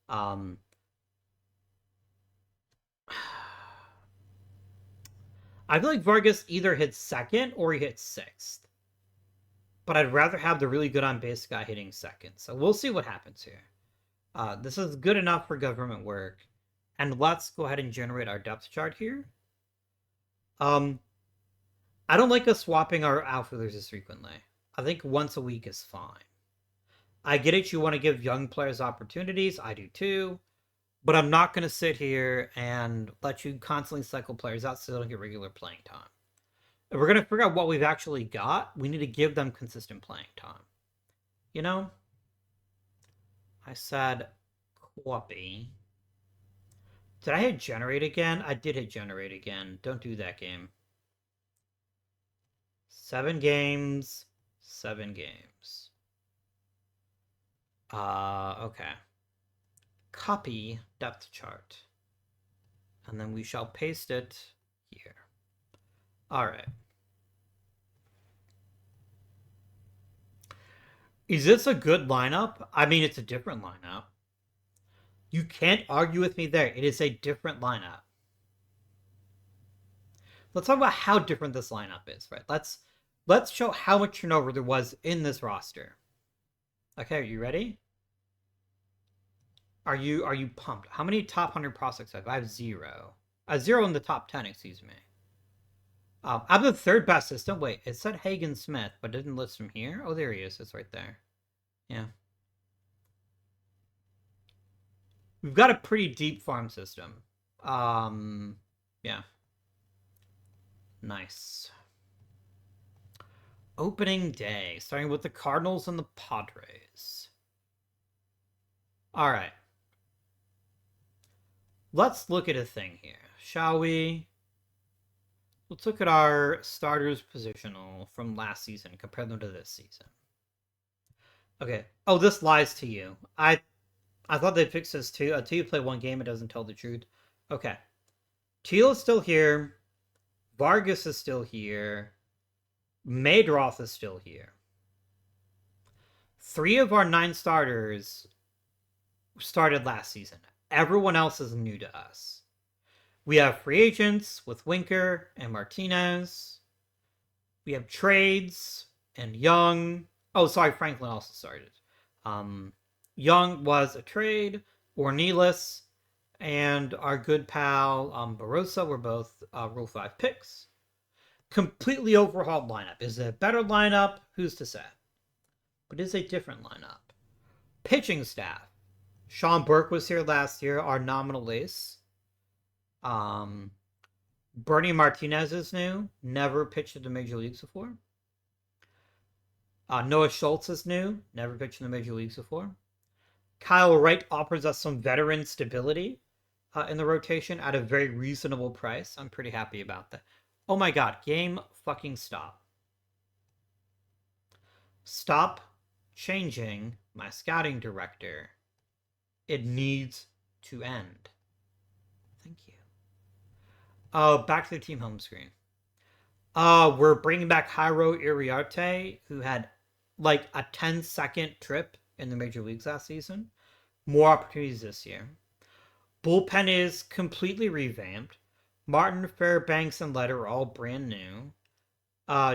I feel like Vargas either hits second or he hits sixth. But I'd rather have the really good on base guy hitting second. So we'll see what happens here. This is good enough for government work. And let's go ahead and generate our depth chart here. I don't like us swapping our outfielders as frequently. I think once a week is fine. I get it, you want to give young players opportunities. I do too. But I'm not going to sit here and let you constantly cycle players out so they don't get regular playing time. If we're going to figure out what we've actually got, we need to give them consistent playing time. You know? I said copy. Did I hit generate again? I did hit generate again. Don't do that, game. 7 games. 7 games. Okay. Copy depth chart. And then we shall paste it here. All right. Is this a good lineup? I mean, it's a different lineup. You can't argue with me there. It is a different lineup. Let's talk about how different this lineup is, right? Let's show how much turnover there was in this roster. Okay, are you ready? Are you pumped? How many top 100 prospects have I? I have 0. 0 in the top 10, excuse me. I'm the third best system. Wait, it said Hagen Smith, but it didn't list him here. Oh, there he is. It's right there. Yeah. We've got a pretty deep farm system. Yeah. Nice. Opening day, starting with the Cardinals and the Padres. All right. Let's look at a thing here, shall we? Let's look at our starters positional from last season, compare them to this season. Okay. Oh, this lies to you. I thought they'd fix this too. Until you play one game, it doesn't tell the truth. Okay. Teal is still here. Vargas is still here. Maedroth is still here. 3 of our 9 starters started last season. Everyone else is new to us. We have free agents with Winker and Martinez. We have trades and Young. Oh, sorry, Franklin also started. Young was a trade. Ornelas and our good pal Barossa were both Rule 5 picks. Completely overhauled lineup. Is it a better lineup? Who's to say? But it's a different lineup. Pitching staff. Sean Burke was here last year, our nominal ace. Bernie Martinez is new. Never pitched in the major leagues before. Noah Schultz is new. Never pitched in the major leagues before. Kyle Wright offers us some veteran stability in the rotation at a very reasonable price. I'm pretty happy about that. Oh my god, game fucking stop. Stop changing my scouting director. It needs to end. Thank you. Back to the team home screen. We're bringing back Jairo Iriarte, who had like a 10-second trip in the major leagues last season. More opportunities this year. Bullpen is completely revamped. Martin, Fairbanks, and Letter are all brand new.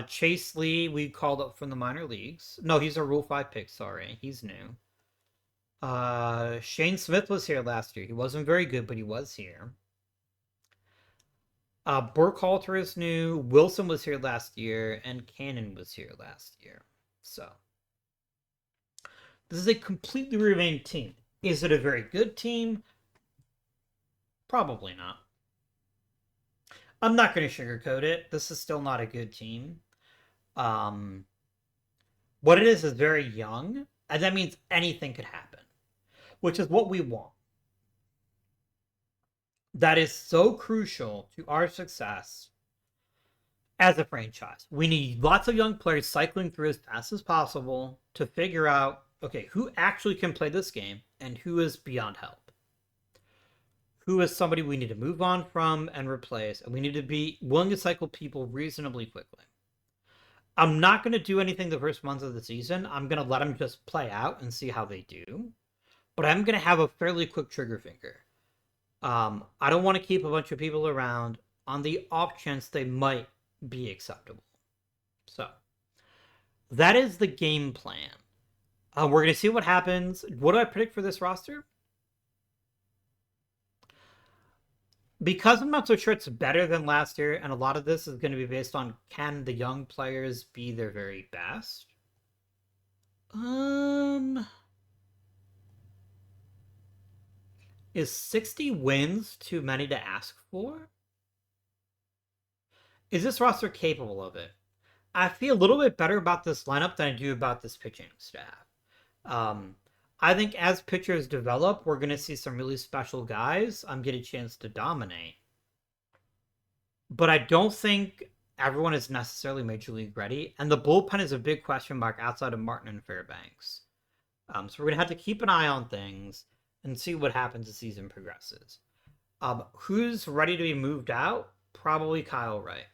Chase Lee, we called up from the minor leagues. No, he's a Rule 5 pick, sorry. He's new. Shane Smith was here last year. He wasn't very good, but he was here. Burkhalter is new. Wilson was here last year, and Cannon was here last year. So, this is a completely revamped team. Is it a very good team? Probably not. I'm not going to sugarcoat it. This is still not a good team. What it is very young, and that means anything could happen, which is what we want. That is so crucial to our success as a franchise. We need lots of young players cycling through as fast as possible to figure out, okay, who actually can play this game and who is beyond help. Who is somebody we need to move on from and replace, and we need to be willing to cycle people reasonably quickly. I'm not going to do anything the first month of the season. I'm going to let them just play out and see how they do. But I'm going to have a fairly quick trigger finger. I don't want to keep a bunch of people around on the off chance they might be acceptable. So, that is the game plan. We're going to see what happens. What do I predict for this roster? Because I'm not so sure it's better than last year, and a lot of this is going to be based on can the young players be their very best? Is 60 wins too many to ask for? Is this roster capable of it? I feel a little bit better about this lineup than I do about this pitching staff. I think as pitchers develop, we're going to see some really special guys get a chance to dominate. But I don't think everyone is necessarily major league ready. And the bullpen is a big question mark outside of Martin and Fairbanks. So we're going to have to keep an eye on things and see what happens as the season progresses. Who's ready to be moved out? Probably Kyle Wright.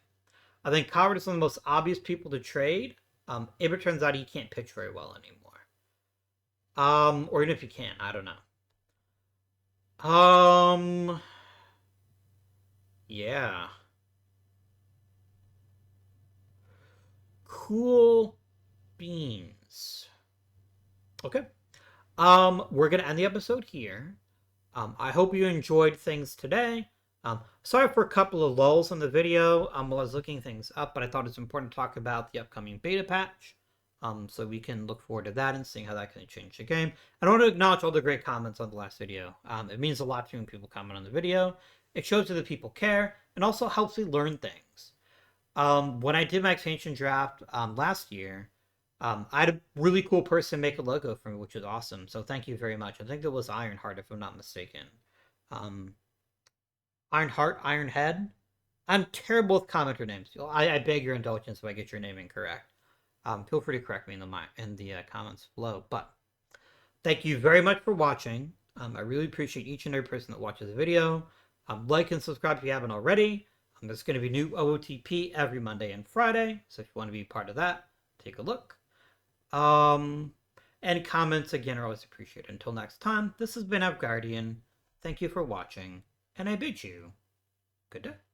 I think Kyle Wright is one of the most obvious people to trade. If it turns out he can't pitch very well anymore. Or even if you can, I don't know. Yeah. Cool beans. Okay. We're gonna end the episode here. I hope you enjoyed things today. Sorry for a couple of lulls in the video while I was looking things up, but I thought it's important to talk about the upcoming beta patch. So we can look forward to that and seeing how that can change the game. I want to acknowledge all the great comments on the last video. It means a lot to me when people comment on the video. It shows that people care and also helps me learn things. When I did my expansion draft last year, I had a really cool person make a logo for me, which was awesome. So thank you very much. I think it was Ironheart, if I'm not mistaken. Um, Ironheart, Ironhead. I'm terrible with commenter names. I beg your indulgence if I get your name incorrect. Feel free to correct me in the comments below. But thank you very much for watching. I really appreciate each and every person that watches the video. Like and subscribe if you haven't already. There's going to be new OOTP every Monday and Friday. So if you want to be part of that, take a look. And comments, again, are always appreciated. Until next time, this has been Guardian. Thank you for watching, and I bid you good day.